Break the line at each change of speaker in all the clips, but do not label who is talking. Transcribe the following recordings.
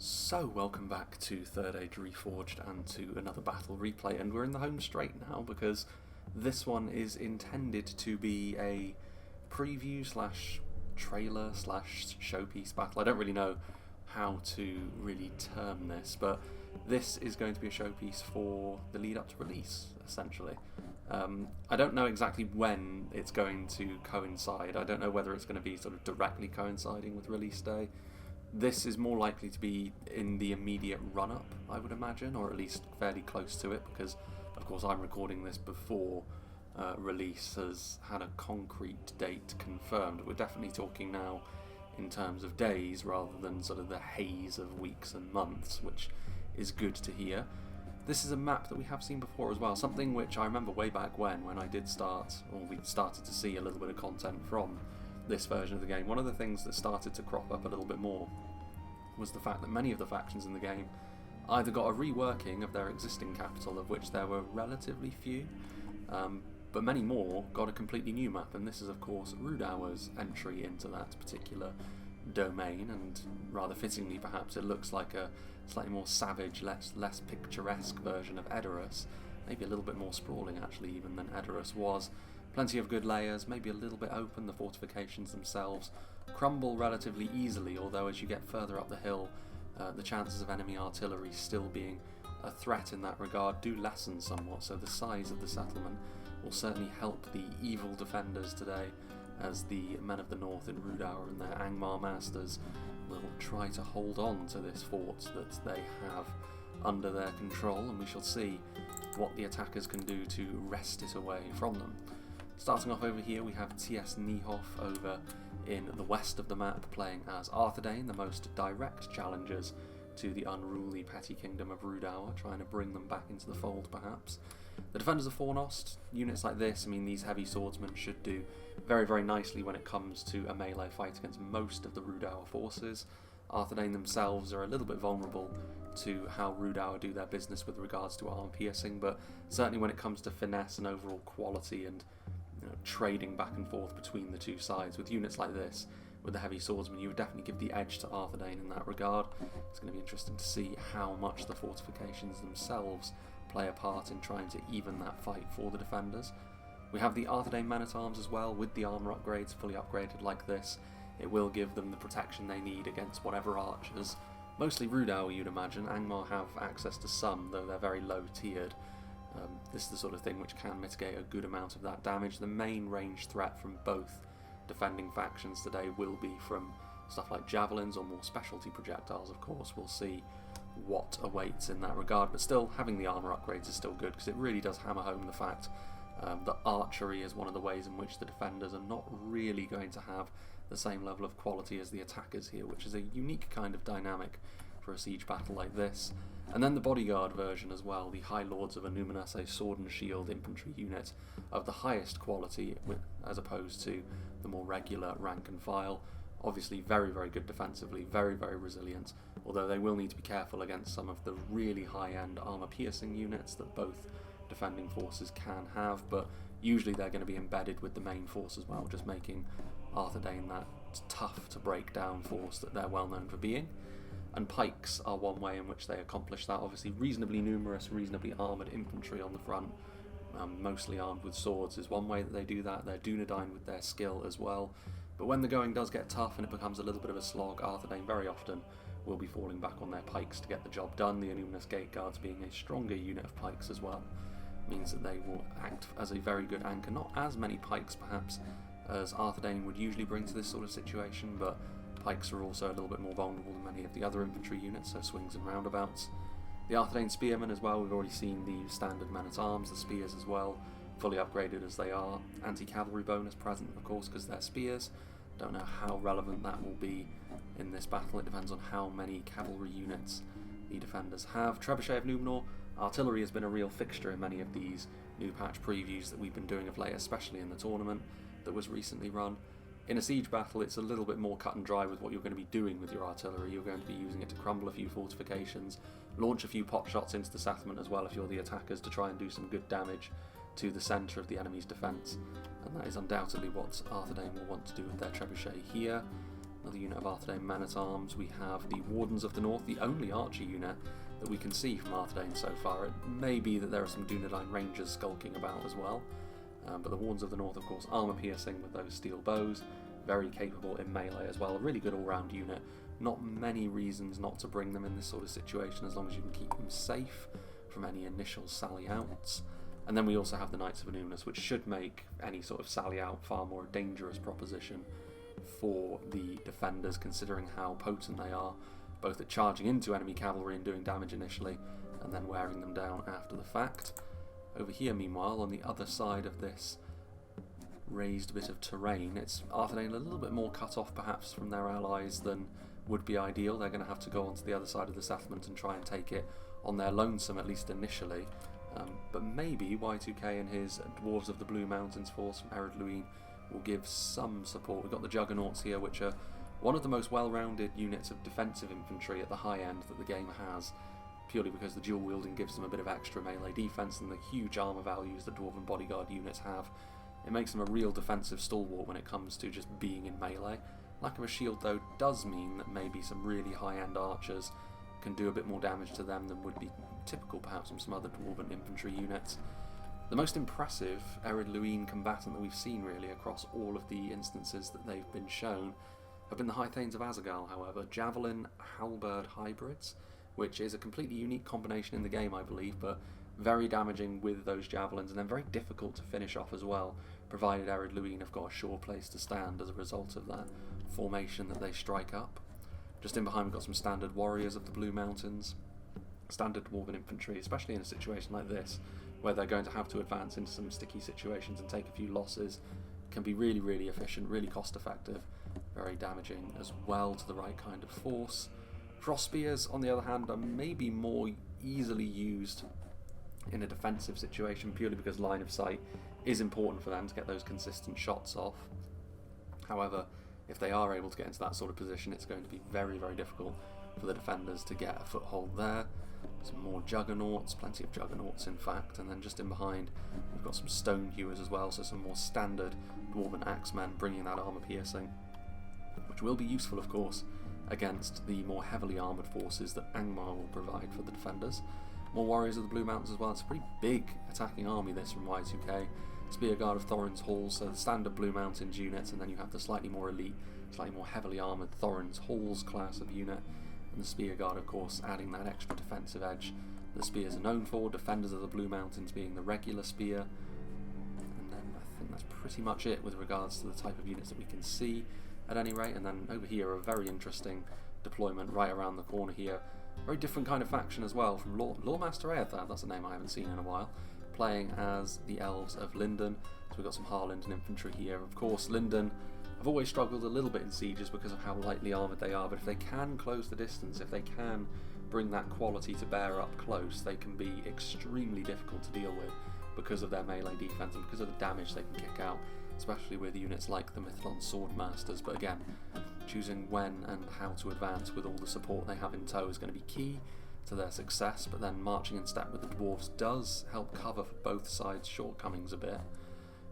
So welcome back to Third Age Reforged and to another battle replay, and we're in the home straight now because this one is intended to be a preview slash trailer slash showpiece battle. I don't really know how to really term this, but this is going to be a showpiece for the lead up to release, essentially. I don't know exactly when it's going to coincide. I don't know whether it's going to be sort of directly coinciding with release day. This is more likely to be in the immediate run-up, I would imagine, or at least fairly close to it, because, of course, I'm recording this before release has had a concrete date confirmed. We're definitely talking now in terms of days rather than sort of the haze of weeks and months, which is good to hear. This is a map that we have seen before as well, something which I remember way back when I did start, or we started to see a little bit of content from this version of the game. One of the things that started to crop up a little bit more was the fact that many of the factions in the game either got a reworking of their existing capital, of which there were relatively few, but many more got a completely new map, and this is of course Rhudaur's entry into that particular domain, and rather fittingly perhaps it looks like a slightly more savage, less picturesque version of Ered, maybe a little bit more sprawling actually even than Ered was. Plenty of good layers, maybe a little bit open. The fortifications themselves crumble relatively easily, although as you get further up the hill, the chances of enemy artillery still being a threat in that regard do lessen somewhat, so the size of the settlement will certainly help the evil defenders today, as the men of the north in Rhudaur and their Angmar masters will try to hold on to this fort that they have under their control, and we shall see what the attackers can do to wrest it away from them. Starting off over here, we have T.S. Niehoff over in the west of the map, playing as Arthedain, the most direct challengers to the unruly petty kingdom of Rhudaur, trying to bring them back into the fold perhaps. The defenders of Fornost, units like this, I mean these heavy swordsmen should do very, very nicely when it comes to a melee fight against most of the Rhudaur forces. Arthedain themselves are a little bit vulnerable to how Rhudaur do their business with regards to arm piercing, but certainly when it comes to finesse and overall quality and trading back and forth between the two sides, with units like this, with the heavy swordsman, you would definitely give the edge to Arthedain in that regard. It's going to be interesting to see how much the fortifications themselves play a part in trying to even that fight for the defenders. We have the Arthedain men-at-arms as well, with the armour upgrades fully upgraded like this. It will give them the protection they need against whatever archers, mostly Rhudaur you'd imagine. Angmar have access to some, though they're very low tiered. This is the sort of thing which can mitigate a good amount of that damage. The main range threat from both defending factions today will be from stuff like javelins or more specialty projectiles, of course. We'll see what awaits in that regard, but still having the armour upgrades is still good, because it really does hammer home the fact that archery is one of the ways in which the defenders are not really going to have the same level of quality as the attackers here, which is a unique kind of dynamic for a siege battle like this. And then the bodyguard version as well, the High Lords of Anuminas, a sword and shield infantry unit of the highest quality as opposed to the more regular rank and file. Obviously very, very good defensively, very, very resilient, although they will need to be careful against some of the really high-end armour-piercing units that both defending forces can have, but usually they're going to be embedded with the main force as well, just making Arthedain that tough to break down force that they're well known for being. And pikes are one way in which they accomplish that. Obviously reasonably numerous, reasonably armoured infantry on the front, mostly armed with swords, is one way that they do that. They're Dunedain with their skill as well. But when the going does get tough and it becomes a little bit of a slog, Arthedain very often will be falling back on their pikes to get the job done. The Anuminas Gate Guards, being a stronger unit of pikes as well, means that they will act as a very good anchor. Not as many pikes perhaps as Arthedain would usually bring to this sort of situation, but pikes are also a little bit more vulnerable than many of the other infantry units, so swings and roundabouts. The Arthedain spearmen as well, we've already seen the standard men-at-arms, the spears as well, fully upgraded as they are. Anti-cavalry bonus present, of course, because they're spears. Don't know how relevant that will be in this battle. It depends on how many cavalry units the defenders have. Trebuchet of Numenor, artillery has been a real fixture in many of these new patch previews that we've been doing of late, especially in the tournament that was recently run. In a siege battle, it's a little bit more cut and dry with what you're going to be doing with your artillery. You're going to be using it to crumble a few fortifications, launch a few pot shots into the settlement as well if you're the attackers, to try and do some good damage to the centre of the enemy's defence. And that is undoubtedly what Arthedain will want to do with their trebuchet here. Another unit of Arthedain men-at-arms. We have the Wardens of the North, the only archer unit that we can see from Arthedain so far. It may be that there are some Dunedain Rangers skulking about as well. But the Wardens of the North, of course, armour-piercing with those steel bows. Very capable in melee as well. A really good all-round unit. Not many reasons not to bring them in this sort of situation as long as you can keep them safe from any initial sally outs. And then we also have the Knights of Anubis, which should make any sort of sally out far more a dangerous proposition for the defenders, considering how potent they are, both at charging into enemy cavalry and doing damage initially, and then wearing them down after the fact. Over here, meanwhile, on the other side of this raised bit of terrain, it's Arthedain a little bit more cut off perhaps from their allies than would be ideal. They're going to have to go onto the other side of the settlement and try and take it on their lonesome, at least initially. But maybe Y2K and his Dwarves of the Blue Mountains force from Ered Luin will give some support. We've got the Juggernauts here, which are one of the most well-rounded units of defensive infantry at the high end that the game has, purely because the dual wielding gives them a bit of extra melee defense and the huge armor values that Dwarven bodyguard units have. It makes them a real defensive stalwart when it comes to just being in melee. Lack of a shield, though, does mean that maybe some really high-end archers can do a bit more damage to them than would be typical perhaps from some other Dwarven infantry units. The most impressive Ered Luin combatant that we've seen really across all of the instances that they've been shown have been the High Thanes of Azaghal, however. Javelin halberd hybrids, which is a completely unique combination in the game, I believe, but very damaging with those javelins and then very difficult to finish off as well, provided Ered Luin have got a sure place to stand as a result of that formation that they strike up. Just in behind we've got some standard warriors of the Blue Mountains, standard Dwarven infantry, especially in a situation like this, where they're going to have to advance into some sticky situations and take a few losses. Can be really, really efficient, really cost effective, very damaging as well to the right kind of force. Cross spears, on the other hand, are maybe more easily used in a defensive situation, purely because line of sight is important for them to get those consistent shots off. However, if they are able to get into that sort of position, it's going to be very, very difficult for the defenders to get a foothold there. Some more Juggernauts, plenty of Juggernauts in fact, and then just in behind we've got some Stone Hewers as well, so some more standard Dwarven Axemen bringing that armour piercing, which will be useful of course against the more heavily armoured forces that Angmar will provide for the defenders. More Warriors of the Blue Mountains as well. It's a pretty big attacking army this from Y2K. Spearguard of Thorin's Hall, so the standard Blue Mountains units, and then you have the slightly more elite, slightly more heavily armoured Thorin's Halls class of unit, and the Spearguard of course adding that extra defensive edge the spears are known for, Defenders of the Blue Mountains being the regular spear, and then I think that's pretty much it with regards to the type of units that we can see at any rate. And then over here a very interesting deployment right around the corner here, very different kind of faction as well from Lawmaster Ered, that's a name I haven't seen in a while, playing as the Elves of Lindon. So we've got some Harlindon infantry here. Of course, Lindon have always struggled a little bit in sieges because of how lightly armoured they are, but if they can close the distance, if they can bring that quality to bear up close, they can be extremely difficult to deal with because of their melee defense and because of the damage they can kick out, especially with units like the Mithlond Swordmasters. But again, choosing when and how to advance with all the support they have in tow is going to be key to their success, but then marching in step with the dwarves does help cover for both sides' shortcomings a bit.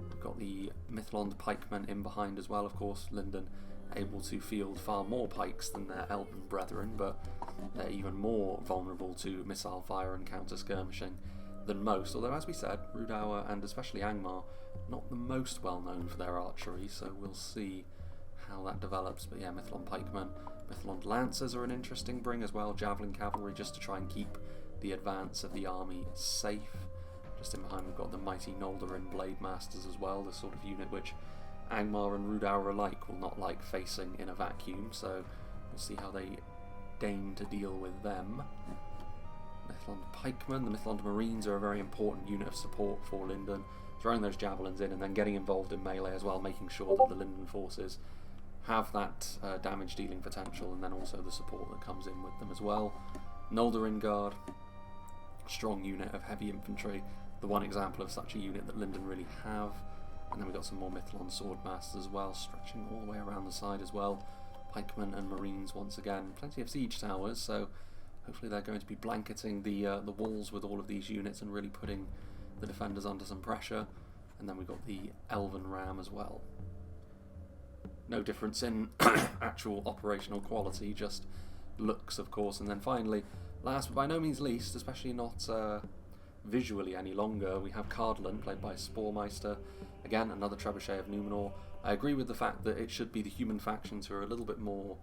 We've got the Mithlond pikemen in behind as well, of course. Lindon able to field far more pikes than their elven brethren, but they're even more vulnerable to missile fire and counter skirmishing than most, although as we said, Rhudaur and especially Angmar not the most well known for their archery, so we'll see how that develops. But yeah, Mithlond pikemen, Mithlond lancers are an interesting bring as well, javelin cavalry just to try and keep the advance of the army safe. Just in behind we've got the mighty Noldorin blade masters as well, the sort of unit which Angmar and Rhudaur alike will not like facing in a vacuum, so we'll see how they deign to deal with them. Mithlond pikemen, the Mithlond marines are a very important unit of support for Lindon, throwing those javelins in and then getting involved in melee as well, making sure that the Lindon forces have that damage dealing potential, and then also the support that comes in with them as well. Noldorin Guard, strong unit of heavy infantry, the one example of such a unit that Lindon really have. And then we've got some more Mithlond Swordmasters as well, stretching all the way around the side as well. Pikemen and Marines once again. Plenty of siege towers, so hopefully they're going to be blanketing the walls with all of these units and really putting the defenders under some pressure. And then we've got the Elven Ram as well. no difference in actual operational quality, just looks, of course. And then finally, last but by no means least, especially not visually any longer, we have Cardolan, played by Sporemeister. Again, another trebuchet of Numenor. I agree with the fact that it should be the human factions who are a little bit more,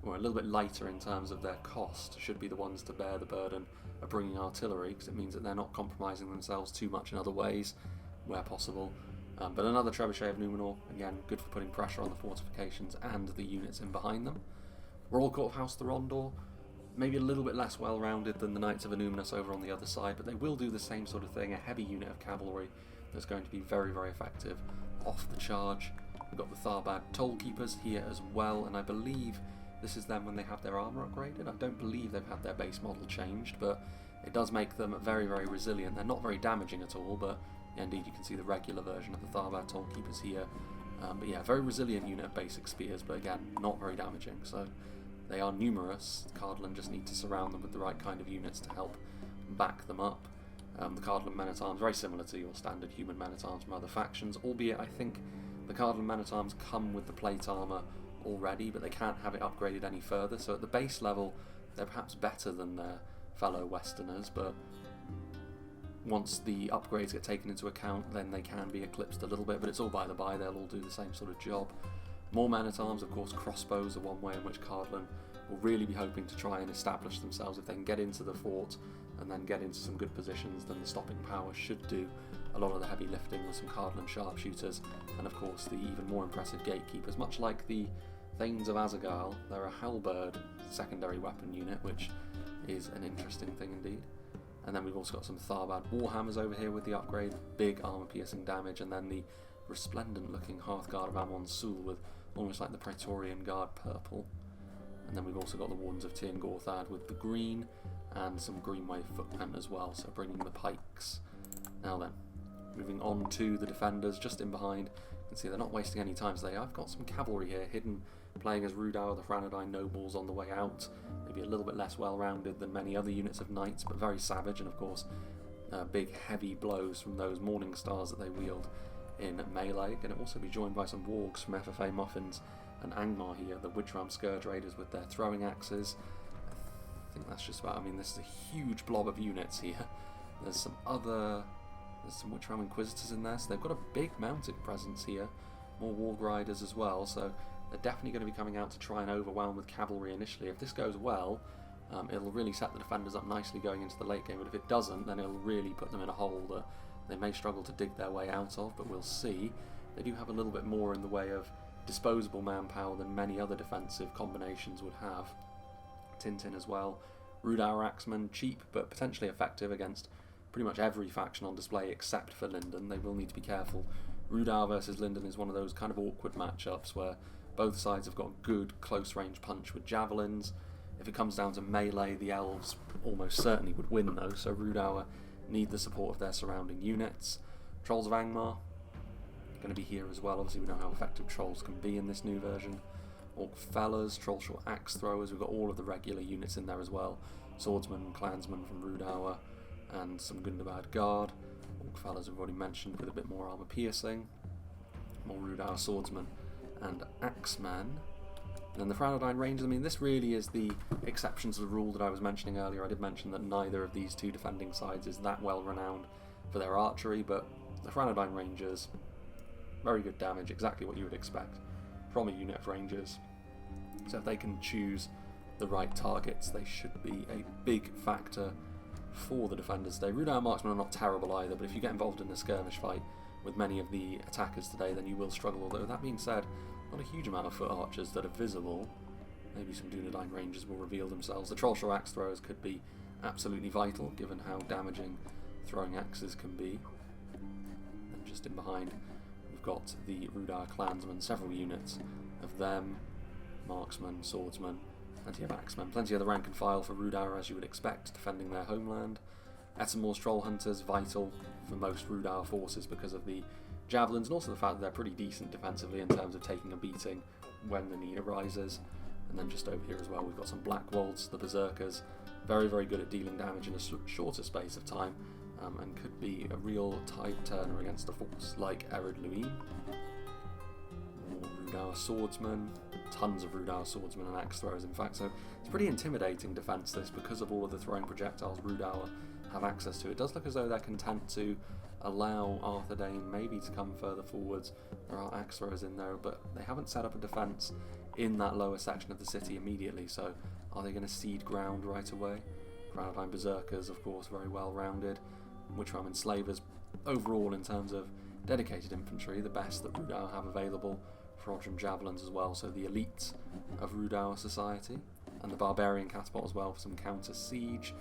or a little bit lighter in terms of their cost, should be the ones to bear the burden of bringing artillery, because it means that they're not compromising themselves too much in other ways, where possible. But another trebuchet of Numenor, again, good for putting pressure on the fortifications and the units in behind them. Royal Court of House Rhudaur, maybe a little bit less well-rounded than the Knights of Annúminas over on the other side, but they will do the same sort of thing, a heavy unit of cavalry that's going to be very, very effective off the charge. We've got the Tharbad Tollkeepers here as well, and I believe this is them when they have their armour upgraded. I don't believe they've had their base model changed, but it does make them very, very resilient. They're not very damaging at all, but yeah, indeed you can see the regular version of the Tharbad Tollkeepers here. But yeah, very resilient unit of basic spears, but again, not very damaging. So they are numerous. Cardolan just need to surround them with the right kind of units to help back them up. The Cardolan men-at-arms, very similar to your standard human men-at-arms from other factions, albeit I think the Cardolan men-at-arms come with the plate armour already, but they can't have it upgraded any further. So at the base level, they're perhaps better than their fellow Westerners, but once the upgrades get taken into account, then they can be eclipsed a little bit, but it's all by the by, they'll all do the same sort of job. More men-at-arms, of course, crossbows are one way in which Cardolan will really be hoping to try and establish themselves. If they can get into the fort and then get into some good positions, then the stopping power should do a lot of the heavy lifting with some Cardolan sharpshooters, and of course the even more impressive gatekeepers. Much like the Thanes of Azaghal, they're a halberd secondary weapon unit, which is an interesting thing indeed. And then we've also got some Tharbad Warhammers over here with the upgrade, big armour-piercing damage, and then the resplendent-looking Hearthguard of Amon Sul with almost like the Praetorian Guard purple. And then we've also got the Wardens of Tir Gorthad with the green, and some Greenway footmen as well, so bringing the pikes. Now then, moving on to the defenders, just in behind. You can see they're not wasting any time today. I've got some cavalry here, hidden, playing as Rhudaur, the Arthedain nobles on the way out. Maybe a little bit less well-rounded than many other units of knights, but very savage, and of course big heavy blows from those morning stars that they wield in melee. Going to also be joined by some wargs from FFA Muffins and Angmar here, the Witchram Scourge Raiders with their throwing axes. I think that's just about, I mean, this is a huge blob of units here. There's some Witchram Inquisitors in there, so they've got a big mounted presence here. More Warg Riders as well, so they're definitely going to be coming out to try and overwhelm with cavalry initially. If this goes well, it'll really set the defenders up nicely going into the late game, but if it doesn't, then it'll really put them in a hole that they may struggle to dig their way out of, but we'll see. They do have a little bit more in the way of disposable manpower than many other defensive combinations would have. Tintin as well. Rhudaur Axemen, cheap but potentially effective against pretty much every faction on display except for Lindon. They will need to be careful. Rhudaur versus Lindon is one of those kind of awkward matchups where both sides have got good close range punch with javelins. If it comes down to melee, the elves almost certainly would win though, so Rhudaur need the support of their surrounding units. Trolls of Angmar going to be here as well. Obviously we know how effective trolls can be in this new version. Orc Fellers, Trollshore Axe Throwers, we've got all of the regular units in there as well. Swordsmen and Clansmen from Rhudaur, and some Gundabad Guard. Orc Fellers we've already mentioned with a bit more armour piercing. More Rhudaur Swordsmen and Axemen. And then the Arthedain Rangers, I mean this really is the exception to the rule that I was mentioning earlier. I did mention that neither of these two defending sides is that well renowned for their archery, but the Arthedain Rangers, very good damage, exactly what you would expect from a unit of Rangers. So if they can choose the right targets, they should be a big factor for the defenders today. Rhudaur Marksmen are not terrible either, but if you get involved in a skirmish fight with many of the attackers today, then you will struggle. Although that being said, not a huge amount of foot archers that are visible. Maybe some Dunedain Rangers will reveal themselves. The Trollshore Axe Throwers could be absolutely vital, given how damaging throwing axes can be. And just in behind, we've got the Rhudaur Clansmen, several units of them, marksmen, swordsmen, plenty of axemen, plenty of the rank and file for Rhudaur as you would expect, defending their homeland. Ettenmoor's Troll Hunters, vital for most Rhudaur forces because of the javelins, and also the fact that they're pretty decent defensively in terms of taking a beating when the need arises. And then just over here as well we've got some Blackwolds, the Berserkers, very, very good at dealing damage in a shorter space of time, and could be a real tide turner against a force like Ered Luin. More Rhudaur swordsmen, tons of Rhudaur swordsmen and axe throwers in fact, so it's pretty intimidating defence this because of all of the throwing projectiles Rhudaur have access to. It does look as though they're content to allow Arthedain maybe to come further forwards. There are axe throwers in there, but they haven't set up a defence in that lower section of the city immediately, so are they going to cede ground right away? Cardolan Berserkers, of course, very well rounded. Witchram Enslavers, overall in terms of dedicated infantry, the best that Rhudaur have available. Reforged Javelins as well, so the elite of Rhudaur society. And the Barbarian Catapult as well for some counter siege.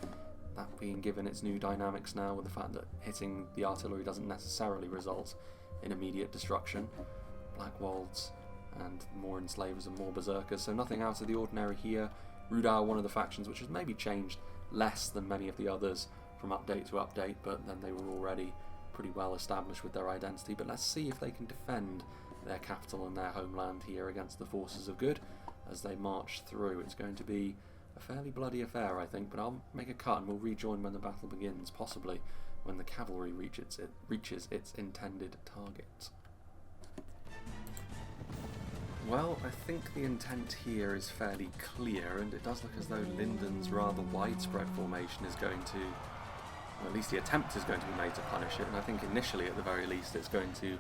That being given its new dynamics now, with the fact that hitting the artillery doesn't necessarily result in immediate destruction. Black Wolds and more Enslavers and more Berserkers, so nothing out of the ordinary here. Rhudaur, one of the factions which has maybe changed less than many of the others from update to update, but then they were already pretty well established with their identity. But let's see if they can defend their capital and their homeland here against the forces of good as they march through. It's going to be a fairly bloody affair, I think, but I'll make a cut and we'll rejoin when the battle begins, possibly when the cavalry reaches its intended target. Well, I think the intent here is fairly clear, and it does look as though Lindon's rather widespread formation is going to, or at least the attempt is going to be made to punish it, and I think initially, at the very least, it's going to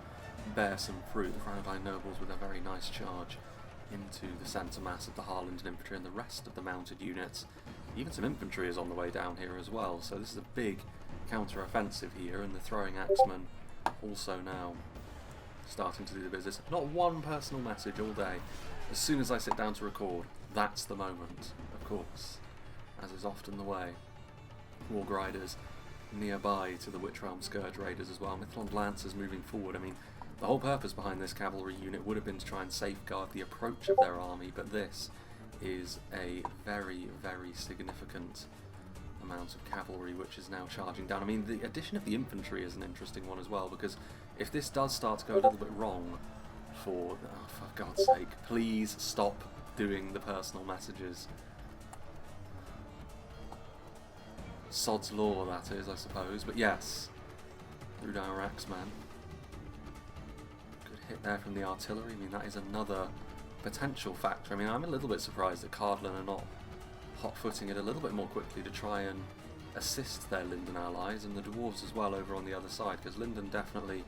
bear some fruit. The Cardolan nobles with a very nice charge into the centre mass of the Lindon infantry and the rest of the mounted units. Even some infantry is on the way down here as well, so this is a big counter-offensive here, and the throwing axemen also now starting to do the business. Not one personal message all day. As soon as I sit down to record, that's the moment, of course, as is often the way. Warg Riders nearby to the Witchrealm Scourge Raiders as well. Mithlond Lancers moving forward. I mean, the whole purpose behind this cavalry unit would have been to try and safeguard the approach of their army, but this is a very, very significant amount of cavalry which is now charging down. I mean, the addition of the infantry is an interesting one as well, because if this does start to go a little bit wrong for God's sake, please stop doing the personal messages. Sod's law, that is, I suppose, but yes, Rhudaur Axeman. Good hit there from the artillery. I mean, that is another potential factor. I mean, I'm a little bit surprised that Cardolan are not hot-footing it a little bit more quickly to try and assist their Lindon allies, and the dwarves as well over on the other side, because Lindon definitely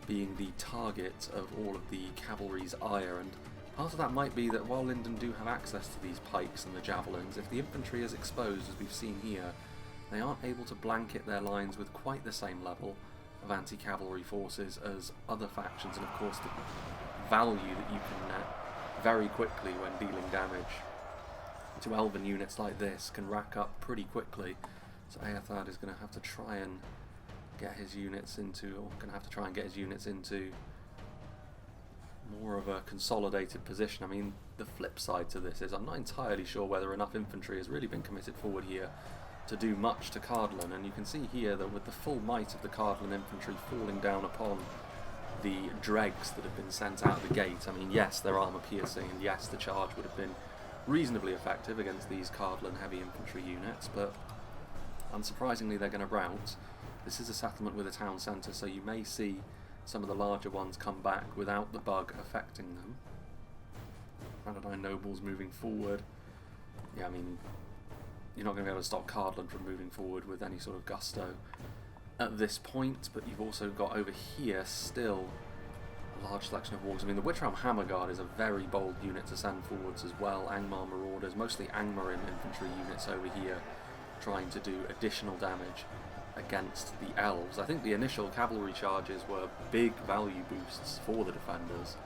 being the target of all of the cavalry's ire, and part of that might be that while Lindon do have access to these pikes and the javelins, if the infantry is exposed, as we've seen here, they aren't able to blanket their lines with quite the same level of anti-cavalry forces as other factions, and of course the value that you can net very quickly when dealing damage to elven units like this can rack up pretty quickly. So Arthedain is going to have to try and get his units into, more of a consolidated position. I mean, the flip side to this is I'm not entirely sure whether enough infantry has really been committed forward here to do much to Cardolan, and you can see here that with the full might of the Cardolan infantry falling down upon the dregs that have been sent out the gate, I mean, yes, they're armour piercing, and yes, the charge would have been reasonably effective against these Cardolan heavy infantry units, but unsurprisingly they're going to rout. This is a settlement with a town centre, so you may see some of the larger ones come back without the bug affecting them. Arthedain nobles moving forward. Yeah, I mean, you're not going to be able to stop Cardolan from moving forward with any sort of gusto at this point, but you've also got over here still a large selection of wargs. I mean, the Witchrealm Hammerguard is a very bold unit to send forwards as well. Angmar Marauders, mostly Angmar infantry units over here trying to do additional damage against the elves. I think the initial cavalry charges were big value boosts for the defenders,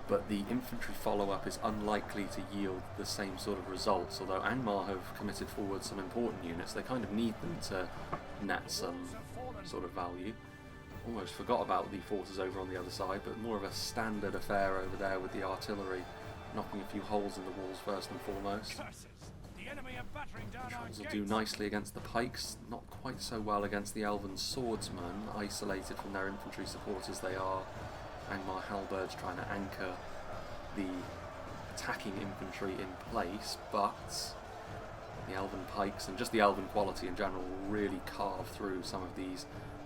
but the infantry follow-up is unlikely to yield the same sort of results. Although Angmar have committed forward some important units, they kind of need them to net some sort of value. Almost forgot about the forces over on the other side, but more of a standard affair over there with the artillery knocking a few holes in the walls first and foremost. Trolls will do nicely against the pikes, not quite so well against the elven swordsmen, isolated from their infantry support as they are. Angmar halberds trying to anchor the attacking infantry in place, but the elven pikes and just the elven quality in general will really carve through some of these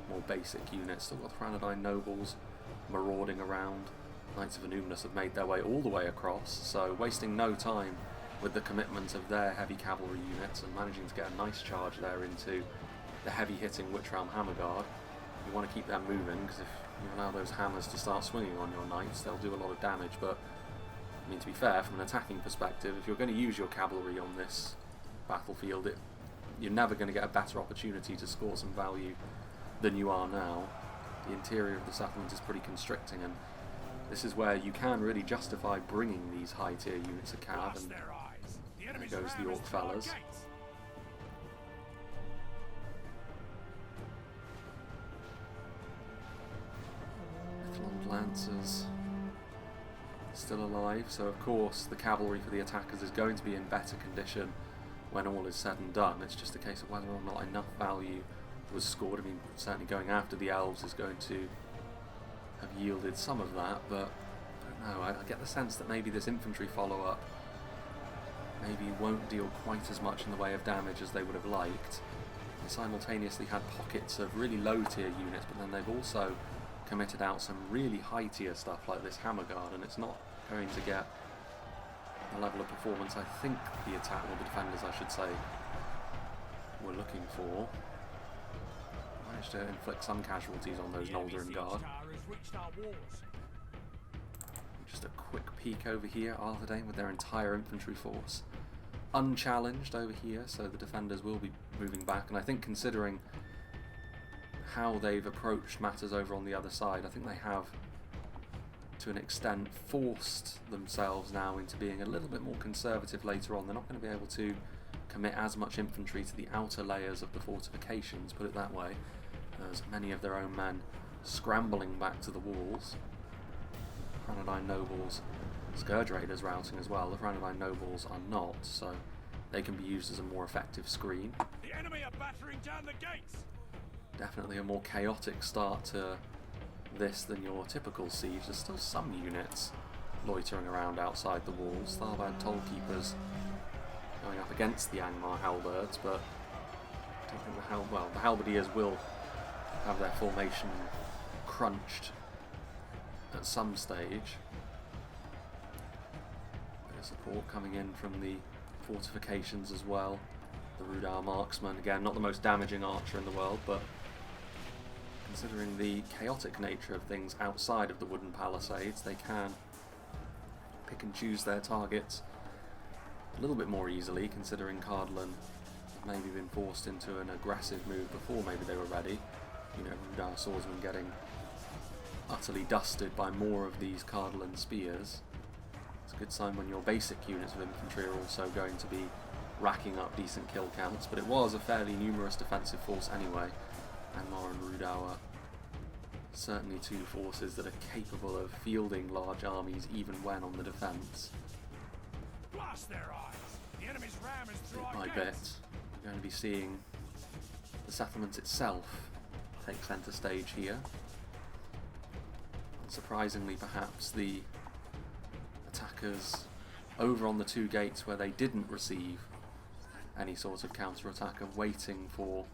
more basic units. Still got the Arthedain nobles marauding around Knights of Anubis have made their way all the way across, so wasting no time with the commitment of their heavy cavalry units and managing to get a nice charge there into the heavy-hitting Witch Realm Hammer Guard. You want to keep them moving, because if you allow those hammers to start swinging on your knights, they'll do a lot of damage. But I mean, to be fair, from an attacking perspective, if you're going to use your cavalry on this battlefield, you're never going to get a better opportunity to score some value than you are now. The interior of the settlement is pretty constricting, and this is where you can really justify bringing these high-tier units of cav, and there goes the Orc fellas. Lancers still alive, so of course the cavalry for the attackers is going to be in better condition when all is said and done. It's just a case of whether or not enough value was scored. I mean, certainly going after the elves is going to have yielded some of that, but I don't know, I get the sense that maybe this infantry follow-up maybe won't deal quite as much in the way of damage as they would have liked. They simultaneously had pockets of really low-tier units, but then they've also committed out some really high-tier stuff like this Hammer Guard, and it's not going to get the level of performance I think the attack, or the defenders I should say, were looking for. Managed to inflict some casualties on those Noldoran Guard. Just a quick peek over here, Arthedain with their entire infantry force unchallenged over here, so the defenders will be moving back, and I think considering how they've approached matters over on the other side, I think they have to an extent forced themselves now into being a little bit more conservative later on. They're not going to be able to commit as much infantry to the outer layers of the fortifications, put it that way, as many of their own men scrambling back to the walls. Rhudaur nobles, Scourge Raiders routing as well. The Rhudaur nobles are not, so they can be used as a more effective screen.
The enemy are battering down the gates.
Definitely a more chaotic start to this than your typical siege. There's still some units loitering around outside the walls. Tharbad Tollkeepers going up against the Angmar Halberds, but I don't think the Halberdiers will have their formation crunched at some stage. Bit of support coming in from the fortifications as well. The Rhudaur marksman, again, not the most damaging archer in the world, but considering the chaotic nature of things outside of the wooden palisades, they can pick and choose their targets a little bit more easily, considering Cardolan have maybe been forced into an aggressive move before maybe they were ready. You know, Rhudaur swordsmen getting utterly dusted by more of these Cardolan spears. It's a good sign when your basic units of infantry are also going to be racking up decent kill counts, but it was a fairly numerous defensive force anyway. Angmar and Rhudaur, certainly two forces that are capable of fielding large armies even when on the defence.
Blast their eyes. The enemy's ram is through
Bit
our
by
gates.
bit, we're going to be seeing the settlement itself take centre stage here. Unsurprisingly, perhaps, the attackers over on the two gates where they didn't receive any sort of counter-attack are waiting for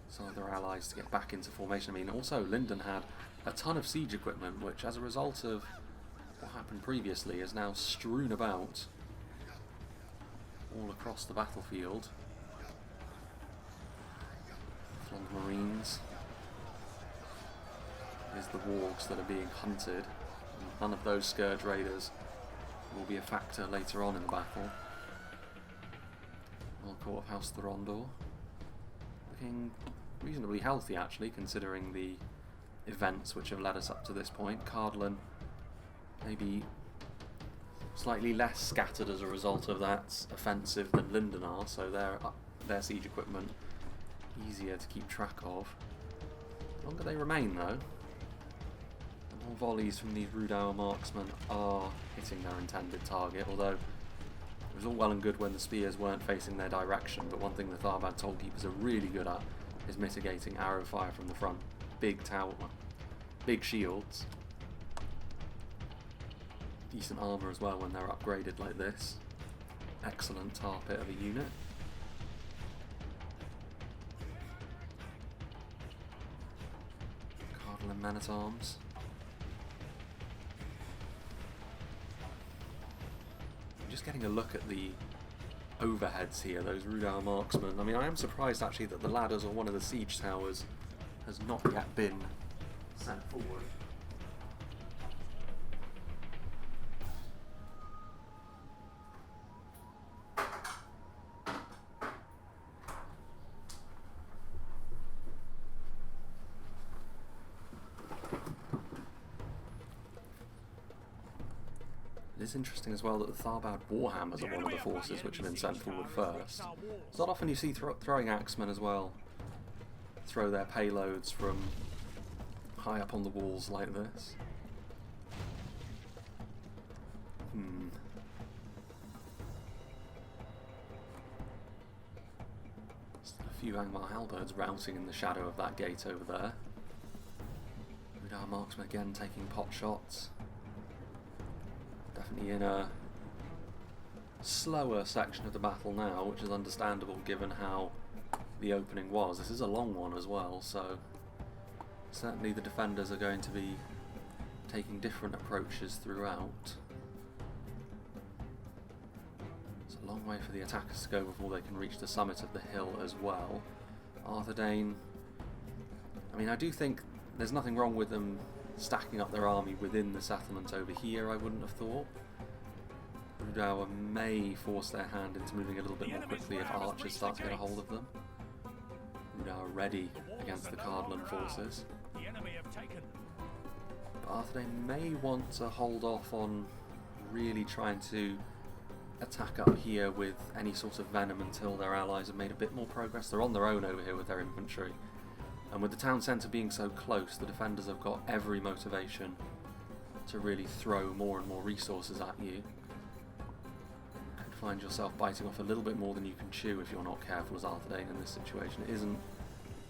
some of their allies to get back into formation. I mean, also Lindon had a ton of siege equipment, which as a result of what happened previously is now strewn about all across the battlefield. Flung Marines. Is the wargs that are being hunted. None of those Scourge Raiders will be a factor later on in the battle. Well, Court of House Rhudaur looking reasonably healthy actually, considering the events which have led us up to this point. Cardolan maybe slightly less scattered as a result of that offensive than Lindon are, so their siege equipment easier to keep track of. The longer they remain though, the more volleys from these Rhudaur marksmen are hitting their intended target, although it was all well and good when the spears weren't facing their direction, but one thing the Tharbad Tollkeepers are really good at is mitigating arrow fire from the front. Big tower, big shields. Decent armour as well when they're upgraded like this. Excellent tar pit of a unit. Cardolan men-at-arms. just getting a look at the overheads here, those Rhudaur marksmen. I mean, I am surprised actually that the ladders on one of the siege towers has not yet been sent forward. It is interesting as well that the Tharbad Warhammers are one of the forces which have been sent forward first. It's not often you see throwing axemen as well throw their payloads from high up on the walls like this. Still a few Angmar halberds routing in the shadow of that gate over there. Rhudaur marksmen again taking pot shots. Definitely in a slower section of the battle now, which is understandable given how the opening was. This is a long one as well, so certainly the defenders are going to be taking different approaches throughout. It's a long way for the attackers to go before they can reach the summit of the hill as well. Arthedain, I mean, I do think there's nothing wrong with them stacking up their army within the settlement over here, I wouldn't have thought. Rhudaur may force their hand into moving a little bit more quickly if archers start to get a hold of them. Rhudaur ready against the Cardolan forces. But Arthedain may want to hold off on really trying to attack up here with any sort of venom until their allies have made a bit more progress. They're on their own over here with their infantry. And with the town centre being so close, the defenders have got every motivation to really throw more and more resources at you. You could find yourself biting off a little bit more than you can chew if you're not careful as Arthedain in this situation. It's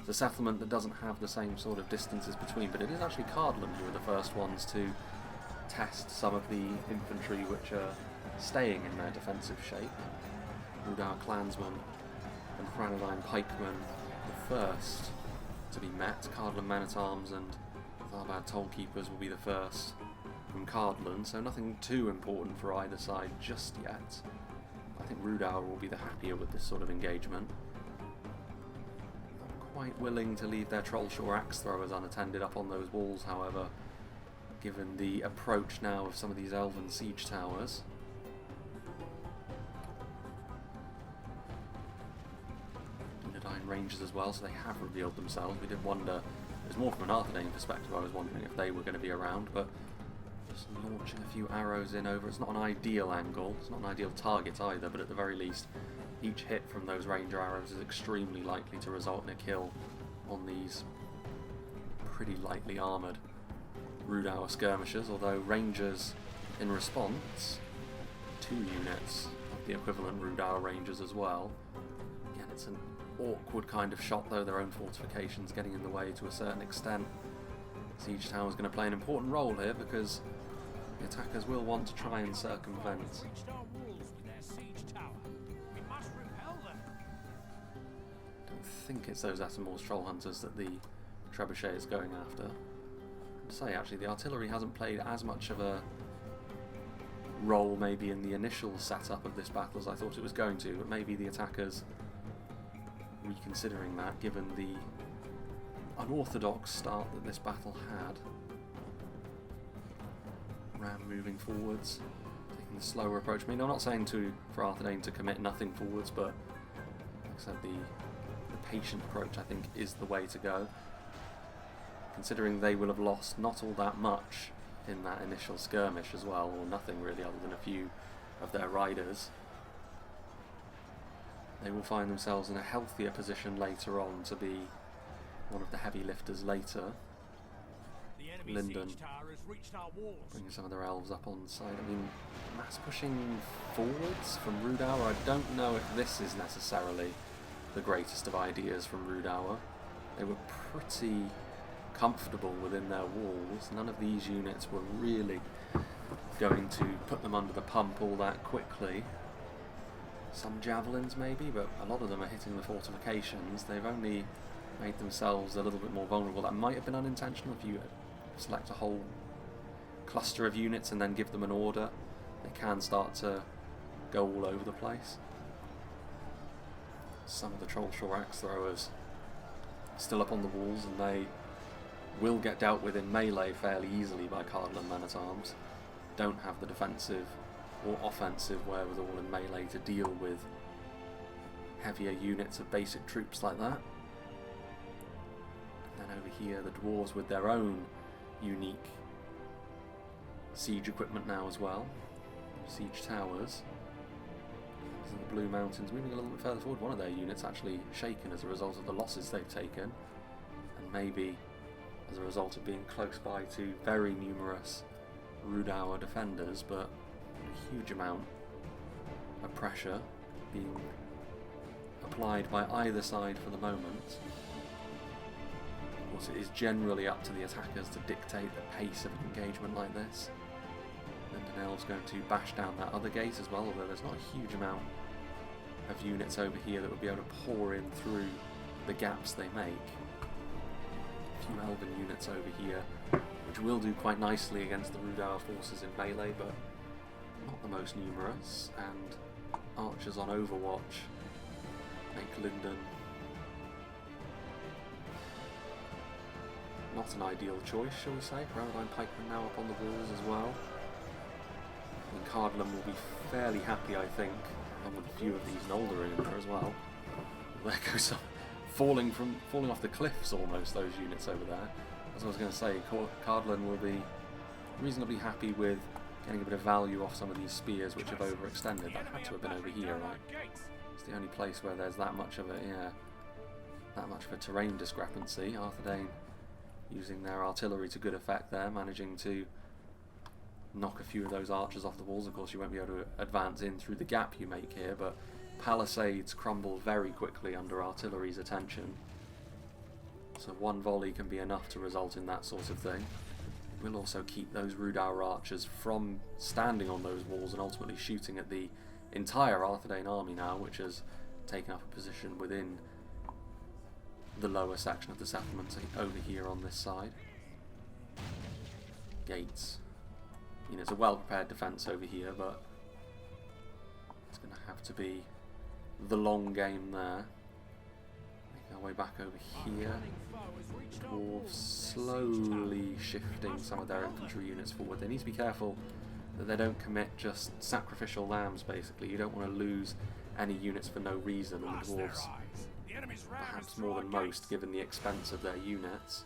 a settlement that doesn't have the same sort of distances between, but it is actually Cardolan who are the first ones to test some of the infantry which are staying in their defensive shape. Rhudaur clansmen and Arthedain pikemen the first to be met. Cardolan men-at-arms and Tharbad tollkeepers will be the first from Cardolan, so nothing too important for either side just yet. I think Rhudaur will be the happier with this sort of engagement. Not quite willing to leave their Trollshaw axe throwers unattended up on those walls, however, given the approach now of some of these elven siege towers. Rangers as well, so they have revealed themselves. We did wonder, it was more from an Arthedain perspective, I was wondering if they were going to be around, but just launching a few arrows in over. It's not an ideal angle, it's not an ideal target either, but at the very least each hit from those ranger arrows is extremely likely to result in a kill on these pretty lightly armoured Rhudaur skirmishers, although rangers in response, 2 units of the equivalent Rhudaur rangers as well. Again, it's an awkward kind of shot though, their own fortifications getting in the way to a certain extent. Siege Tower is going to play an important role here because the attackers will want to try and circumvent. I don't think it's those Asimor's troll hunters that the trebuchet is going after. To say actually, the artillery hasn't played as much of a role maybe in the initial setup of this battle as I thought it was going to, but maybe the attackers reconsidering that given the unorthodox start that this battle had. Ram moving forwards, taking the slower approach. I mean, I'm not saying for Arthedain to commit nothing forwards, but like I said, the patient approach I think is the way to go. Considering they will have lost not all that much in that initial skirmish as well, or nothing really other than a few of their riders. They will find themselves in a healthier position later on to be one of the heavy lifters later. Lindon bringing some of their elves up on the side. I mean, mass pushing forwards from Rhudaur. I don't know if this is necessarily the greatest of ideas from Rhudaur. They were pretty comfortable within their walls. None of these units were really going to put them under the pump all that quickly. Some javelins maybe, but a lot of them are hitting the fortifications. They've only made themselves a little bit more vulnerable. That might have been unintentional. If you select a whole cluster of units and then give them an order, they can start to go all over the place. Some of the Trollshore axe throwers still up on the walls, and they will get dealt with in melee fairly easily by Cardolan men-at-arms. Don't have the defensive or offensive wherewithal in melee to deal with heavier units of basic troops like that. And then over here, the dwarves with their own unique siege equipment now as well. Siege towers. In the Blue Mountains, moving a little bit further forward, one of their units actually shaken as a result of the losses they've taken, and maybe as a result of being close by to very numerous Rhudaur defenders, but a huge amount of pressure being applied by either side for the moment. Of course, it is generally up to the attackers to dictate the pace of an engagement like this. Lindon Elves going to bash down that other gate as well, although there's not a huge amount of units over here that would be able to pour in through the gaps they make. A few Elven units over here, which will do quite nicely against the Rhudaur forces in melee, but not the most numerous, and archers on Overwatch make Lindon not an ideal choice, shall we say. Arthedain pikemen now up on the walls as well. And Cardolan will be fairly happy, I think, along with a few of these Noldorin in there as well. There goes some falling off the cliffs almost, those units over there. As I was going to say, Cardolan will be reasonably happy with getting a bit of value off some of these spears which have overextended. That had to have been over here, right? It's the only place where there's that much of a terrain discrepancy. Arthedain using their artillery to good effect there, managing to knock a few of those archers off the walls. Of course, you won't be able to advance in through the gap you make here, but palisades crumble very quickly under artillery's attention. So one volley can be enough to result in that sort of thing. It will also keep those Rhudaur archers from standing on those walls and ultimately shooting at the entire Arthedain army now, which has taken up a position within the lower section of the settlement over here on this side. Gates. You know, it's a well-prepared defence over here, but it's going to have to be the long game there. Make our way back over here. Dwarves slowly shifting some of their infantry units forward. They need to be careful that they don't commit just sacrificial lambs, basically. You don't want to lose any units for no reason, and the dwarves, perhaps more than most, given the expense of their units.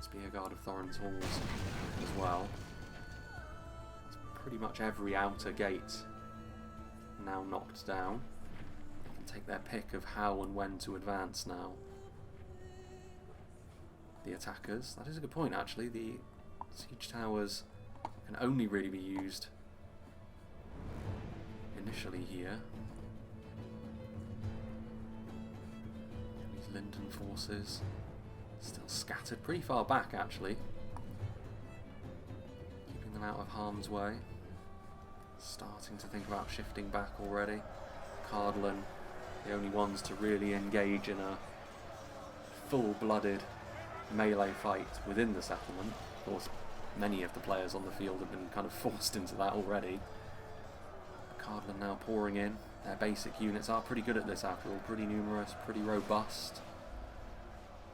Spearguard of Thorin's Halls as well. Pretty much every outer gate now knocked down. They can take their pick of how and when to advance now. The attackers, that is a good point actually, the siege towers can only really be used initially here. These Lindon forces still scattered pretty far back actually, keeping them out of harm's way. Starting to think about shifting back already. Cardolan, the only ones to really engage in a full-blooded melee fight within the settlement. Of course, many of the players on the field have been kind of forced into that already. Cardolan now pouring in. Their basic units are pretty good at this after all, pretty numerous, pretty robust.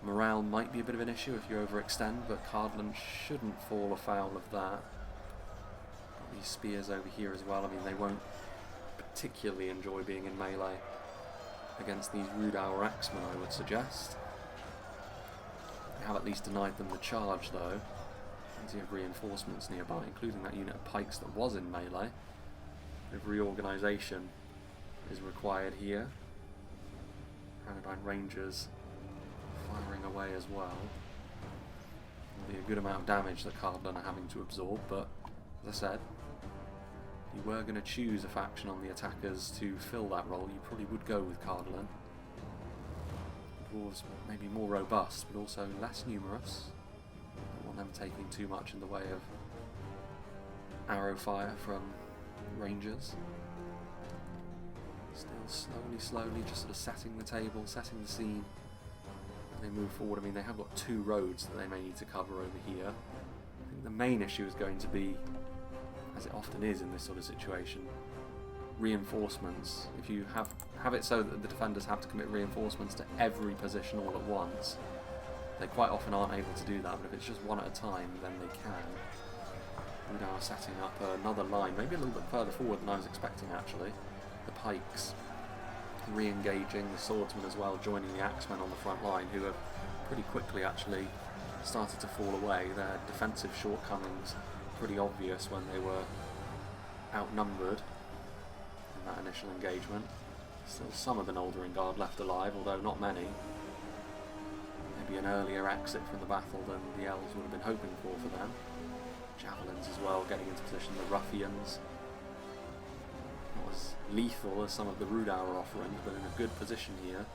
Morale might be a bit of an issue if you overextend, but Cardolan shouldn't fall afoul of that. These spears over here as well, I mean, they won't particularly enjoy being in melee against these Rhudaur axemen, I would suggest. They have at least denied them the charge though. Plenty of reinforcements nearby, including that unit of pikes that was in melee. A bit of reorganisation is required here. Arthedain Rangers firing away as well. There'll be a good amount of damage that Cardolan are having to absorb, but as I said, if you were going to choose a faction on the attackers to fill that role, you probably would go with Cardolan. Dwarves may be more robust, but also less numerous. Don't want them taking too much in the way of arrow fire from Rangers. Still slowly, just sort of setting the table, setting the scene. As they move forward, I mean, they have got two roads that they may need to cover over here. I think the main issue is going to be, as it often is in this sort of situation, reinforcements, if you have it so that the defenders have to commit reinforcements to every position all at once, they quite often aren't able to do that, but if it's just one at a time, then they can. Rhudaur setting up another line, maybe a little bit further forward than I was expecting actually. The pikes re-engaging, the swordsmen as well, joining the axemen on the front line, who have pretty quickly actually started to fall away. Their defensive shortcomings pretty obvious when they were outnumbered in that initial engagement. Still some of the Noldorin Guard left alive, although not many. Maybe an earlier exit from the battle than the elves would have been hoping for them. Javelins as well, getting into position. The ruffians, not as lethal as some of the Rhudaur are offering, but in a good position here.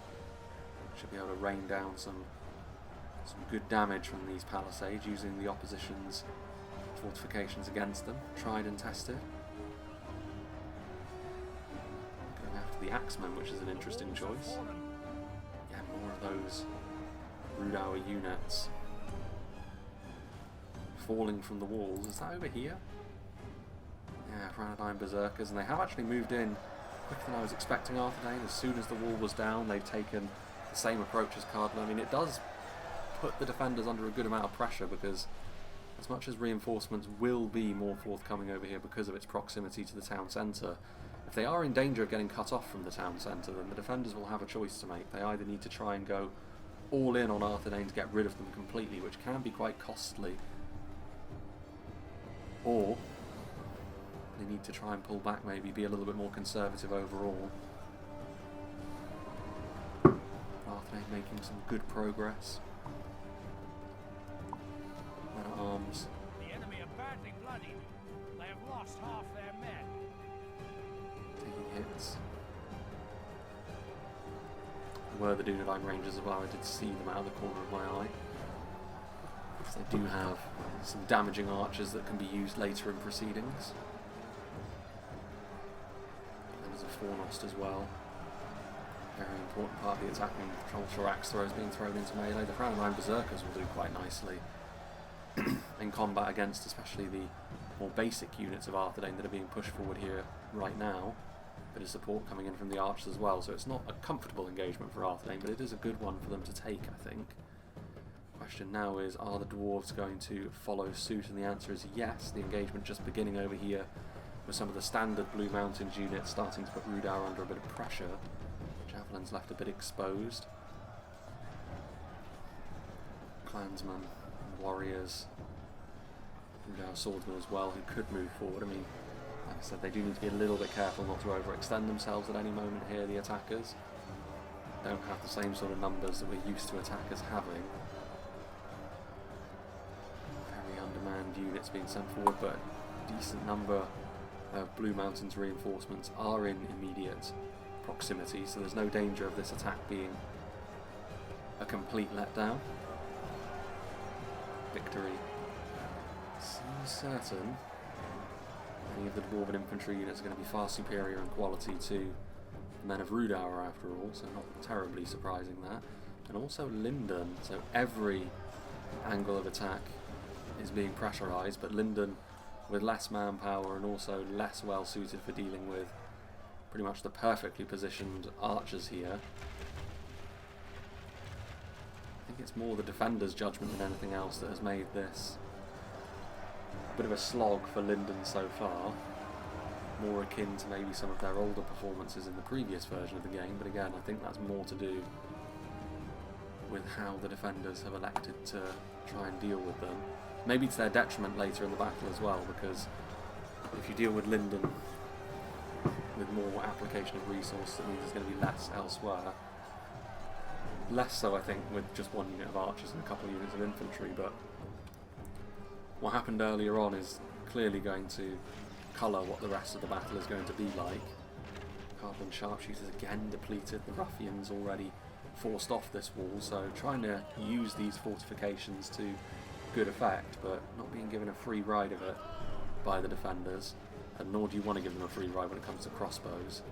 Should be able to rain down some good damage from these palisades, using the opposition's fortifications against them, tried and tested. Going after the axemen, which is an interesting choice. Yeah, more of those Rhudaur units falling from the walls. Is that over here? Yeah, Arthedain berserkers, and they have actually moved in quicker than I was expecting. Arthedain, as soon as the wall was down, they've taken the same approach as Cardolan. I mean, it does put the defenders under a good amount of pressure, because as much as reinforcements will be more forthcoming over here because of its proximity to the town centre, if they are in danger of getting cut off from the town centre, then the defenders will have a choice to make. They either need to try and go all in on Arthedain to get rid of them completely, which can be quite costly, or they need to try and pull back, maybe be a little bit more conservative overall. Arthedain making some good progress. Men at arms.
The enemy are badly bloodied. They have lost half their men.
Taking hits. Were the Dunedain Rangers as well. I did see them out of the corner of my eye. So they do have some damaging archers that can be used later in proceedings. And there's a Fornost as well. Very important part of the attacking control. Axe throws being thrown into melee. The Arthedain berserkers will do quite nicely in combat against especially the more basic units of Arthedain that are being pushed forward here right now. Bit of support coming in from the archers as well, so it's not a comfortable engagement for Arthedain, but it is a good one for them to take, I think. Question now is, are the dwarves going to follow suit? And the answer is yes. The engagement just beginning over here with some of the standard Blue Mountains units starting to put Rhudaur under a bit of pressure. Javelin's left a bit exposed. Clansmen, warriors, Rhudaur swordsmen as well, who could move forward. I mean, like I said, they do need to be a little bit careful not to overextend themselves at any moment here, the attackers. Don't have the same sort of numbers that we're used to attackers having. Very undermanned units being sent forward, but a decent number of Blue Mountains reinforcements are in immediate proximity, so there's no danger of this attack being a complete letdown. Victory seems certain. Many of the Dwarven infantry units are going to be far superior in quality to the men of Rhudaur after all, so not terribly surprising that. And also Lindon, so every angle of attack is being pressurised, but Lindon with less manpower and also less well suited for dealing with pretty much the perfectly positioned archers here. I think it's more the defenders' judgment than anything else that has made this a bit of a slog for Lindon so far. More akin to maybe some of their older performances in the previous version of the game, but again, I think that's more to do with how the defenders have elected to try and deal with them. Maybe to their detriment later in the battle as well, because if you deal with Lindon with more application of resource, that means there's going to be less elsewhere. Less so, I think, with just one unit of archers and a couple of units of infantry, but what happened earlier on is clearly going to colour what the rest of the battle is going to be like. Cardolan sharpshooters again depleted, the ruffians already forced off this wall, so trying to use these fortifications to good effect, but not being given a free ride of it by the defenders, and nor do you want to give them a free ride when it comes to crossbows.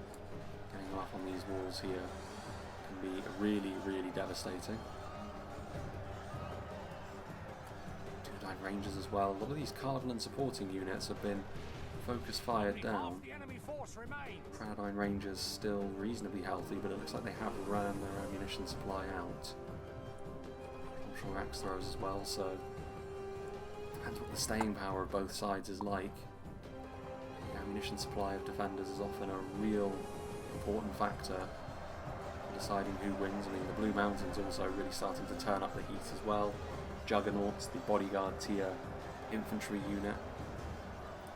Getting off on these walls here can be really, really devastating. Dunedain Rangers as well. A lot of these Cardolan supporting units have been focus fire
Only
down.
half the enemy force remains.
Arthedain Rangers still reasonably healthy, but it looks like they have ran their ammunition supply out. I'm sure axe throws as well, so depends what the staying power of both sides is like. The ammunition supply of defenders is often a real important factor in deciding who wins. I mean, the Blue Mountains also really starting to turn up the heat as well. Juggernauts, the bodyguard tier infantry unit,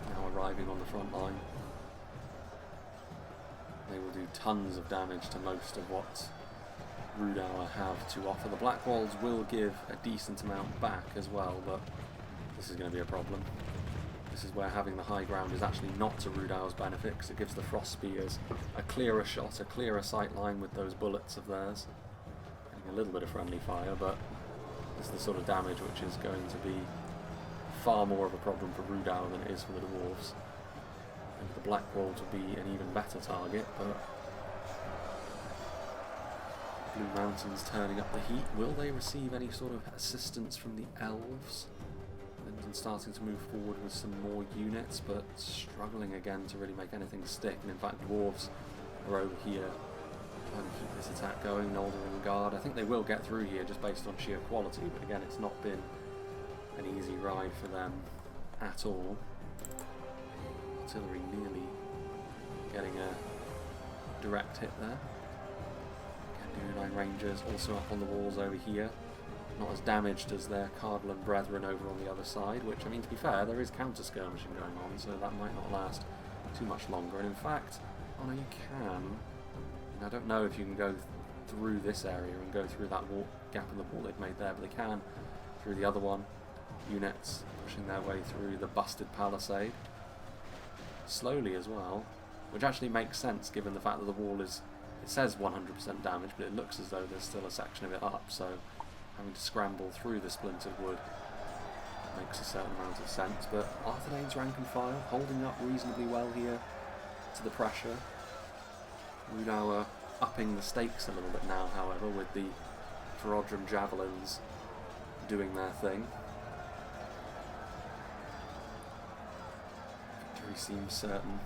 now arriving on the front line. They will do tons of damage to most of what Rhudaur have to offer. The Black Walls will give a decent amount back as well, but this is going to be a problem. This is where having the high ground is actually not to Rhudaur's benefit, because it gives the Frost Spears a clearer shot, a clearer sight line with those bullets of theirs. Getting a little bit of friendly fire, but this is the sort of damage which is going to be far more of a problem for Rhudaur than it is for the Dwarves. And the Black Walls will be an even better target, but Blue Mountains turning up the heat. Will they receive any sort of assistance from the Elves? Lindon starting to move forward with some more units, but struggling again to really make anything stick. And in fact, Dwarves are over here trying to keep this attack going. Nolder and Guard. I think they will get through here just based on sheer quality, but again, it's not been an easy ride for them at all. Artillery nearly getting a direct hit there. Again, 9 Rangers also up on the walls over here. Not as damaged as their Cardolan brethren over on the other side, which, I mean, to be fair, there is counter-skirmishing going on, so that might not last too much longer. And in fact, oh no, you can. And I don't know if you can go through this area and go through that gap in the wall they've made there, but they can through the other one. Units pushing their way through the busted palisade. Slowly as well, which actually makes sense given the fact that the wall is, it says 100% damage, but it looks as though there's still a section of it up, so having to scramble through the splintered wood makes a certain amount of sense. But Arthedain's rank and file holding up reasonably well here to the pressure. Rhudaur upping the stakes a little bit now, however, with the Reforged javelins doing their thing. Victory seems certain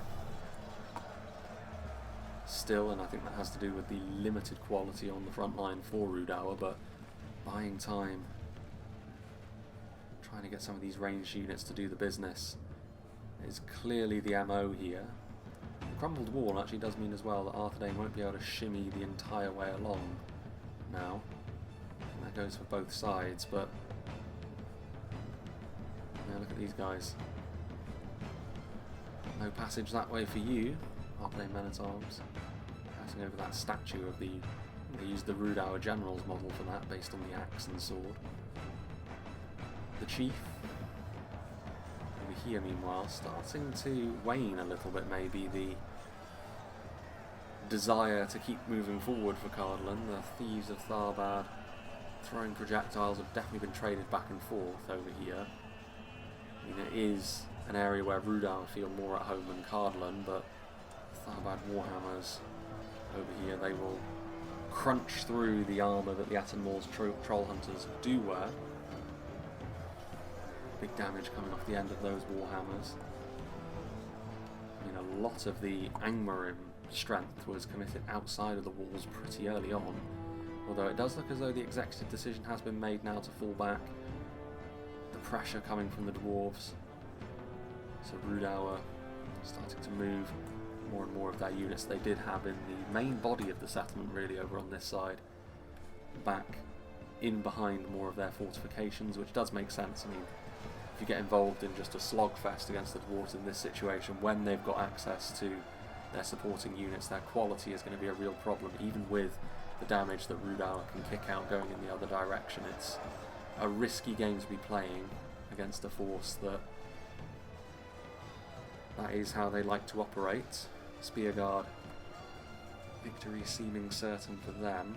still, and I think that has to do with the limited quality on the front line for Rhudaur, but buying time, trying to get some of these ranged units to do the business is clearly the MO here. The crumbled wall actually does mean as well that Arthedain won't be able to shimmy the entire way along now. And that goes for both sides, but now look at these guys. No passage that way for you, Arthedain Men-at-Arms. Passing over that statue of the... They used the Rhudaur General's model for that, based on the axe and sword. The Chief, over here meanwhile, starting to wane a little bit maybe the desire to keep moving forward for Cardolan. The Thieves of Tharbad throwing projectiles have definitely been traded back and forth over here. I mean, it is an area where Rhudaur feel more at home than Cardolan, but Tharbad Warhammers over here, they will crunch through the armour that the Atenmoor's Troll Hunters do wear. Big damage coming off the end of those Warhammers. I mean, a lot of the Angmar strength was committed outside of the walls pretty early on, although it does look as though the executive decision has been made now to fall back. The pressure coming from the Dwarves. So Rhudaur starting to move more and more of their units they did have in the main body of the settlement, really, over on this side, back in behind more of their fortifications, which does make sense. I mean, if you get involved in just a slogfest against the Dwarves in this situation, when they've got access to their supporting units, their quality is going to be a real problem, even with the damage that Rhudaur can kick out going in the other direction. It's a risky game to be playing against a force that is how they like to operate. Spearguard, victory seeming certain for them.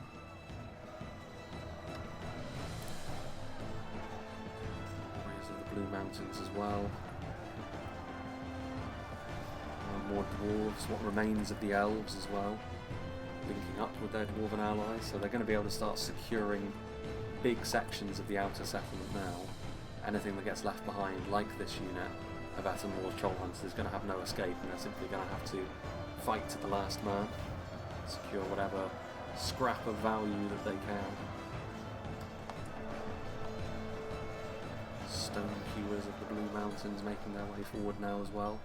Warriors of the Blue Mountains as well. More dwarves, what remains of the elves as well, linking up with their dwarven allies, so they're going to be able to start securing big sections of the outer settlement now. Anything that gets left behind, like this unit, of Ettenmoor's Troll Hunters is going to have no escape, and they're simply going to have to fight to the last man, secure whatever scrap of value that they can. Stone hewers of the Blue Mountains making their way forward now as well.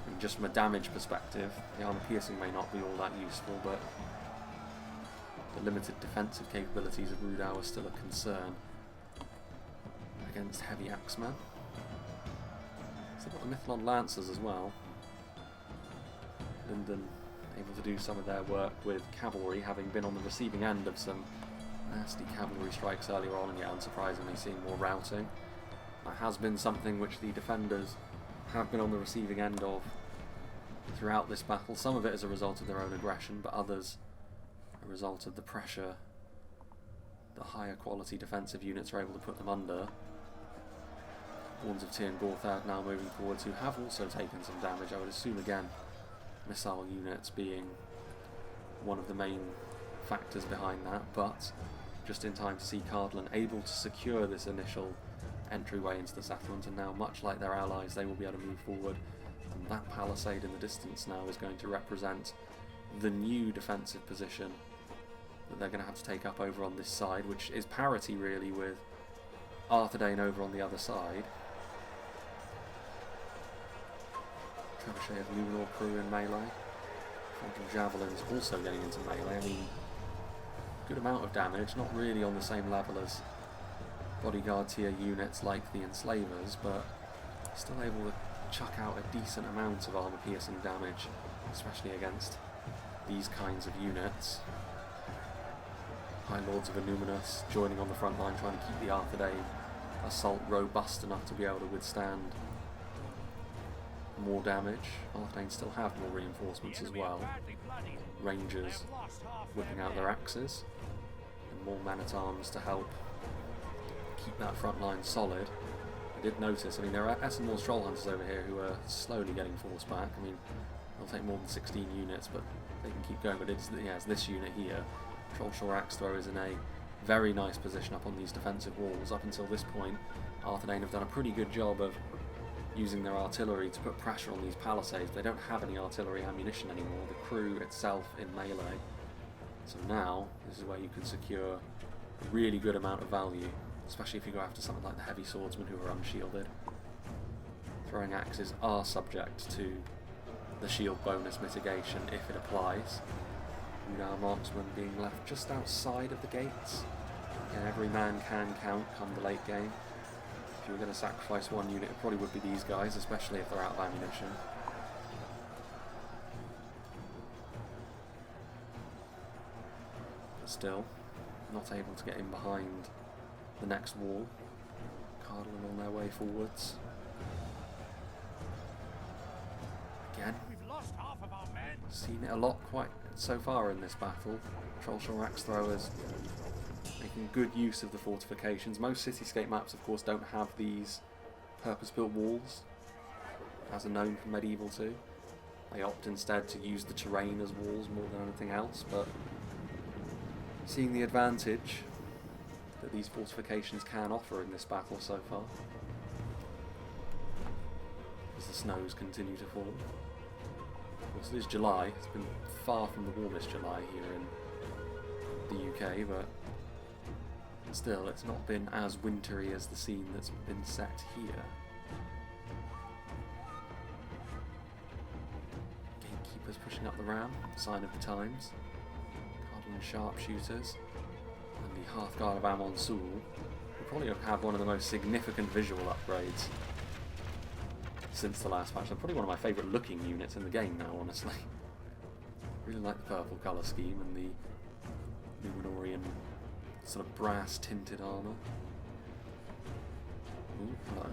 And just from a damage perspective, the armor piercing may not be all that useful, but the limited defensive capabilities of Rhudaur are still a concern against heavy axemen. So they've got the Mithlond Lancers as well. Lindon able to do some of their work with cavalry, having been on the receiving end of some nasty cavalry strikes earlier on, and yet unsurprisingly seeing more routing. That has been something which the defenders have been on the receiving end of throughout this battle. Some of it as a result of their own aggression, but others a result of the pressure the higher quality defensive units are able to put them under. Horns of Tyr and Gorthad now moving forwards, who have also taken some damage. I would assume again missile units being one of the main factors behind that, but just in time to see Cardolan able to secure this initial entryway into the settlement, and now, much like their allies, they will be able to move forward, and that palisade in the distance now is going to represent the new defensive position that they're going to have to take up over on this side, which is parity really with Arthedain over on the other side. Trebuchet of Luin crew in melee. Frontal Javelins also getting into melee. I mean, good amount of damage, not really on the same level as bodyguard tier units like the Enslavers, but still able to chuck out a decent amount of armor piercing damage, especially against these kinds of units. High Lords of Illuminus joining on the front line, trying to keep the Arthedain assault robust enough to be able to withstand more damage. Arthedain still have more reinforcements as well. Rangers whipping out their axes, and more men-at-arms to help keep that front line solid. I did notice, I mean, there are Ettenmoor's Troll Hunters over here who are slowly getting forced back. I mean, they'll take more than 16 units, but they can keep going. But it's this unit here. Trollshore Axe Thrower is in a very nice position up on these defensive walls. Up until this point, Arthedain have done a pretty good job of using their artillery to put pressure on these palisades. They don't have any artillery ammunition anymore, the crew itself in melee. So now, this is where you can secure a really good amount of value, especially if you go after something like the heavy swordsmen who are unshielded. Throwing axes are subject to the shield bonus mitigation if it applies. Rhudaur marksmen being left just outside of the gates. Again, every man can count come the late game. If you were going to sacrifice one unit, it probably would be these guys, especially if they're out of ammunition. But still, not able to get in behind the next wall. Cardolan on their way forwards. Again, seen it a lot quite so far in this battle. Trollshore Axe Throwers making good use of the fortifications. Most cityscape maps, of course, don't have these purpose-built walls, as are known from Medieval 2. They opt instead to use the terrain as walls more than anything else, but seeing the advantage that these fortifications can offer in this battle so far, as the snows continue to fall. Of course, it is July. It's been far from the warmest July here in the UK, but still, it's not been as wintry as the scene that's been set here. Gatekeepers pushing up the ram, sign of the times. Cardolan sharpshooters, and the Hearthguard of Amon Sul will probably have one of the most significant visual upgrades since the last patch. They're probably one of my favourite looking units in the game now, honestly. Really like the purple colour scheme and the Numenorian sort of brass tinted armour. Ooh, hello.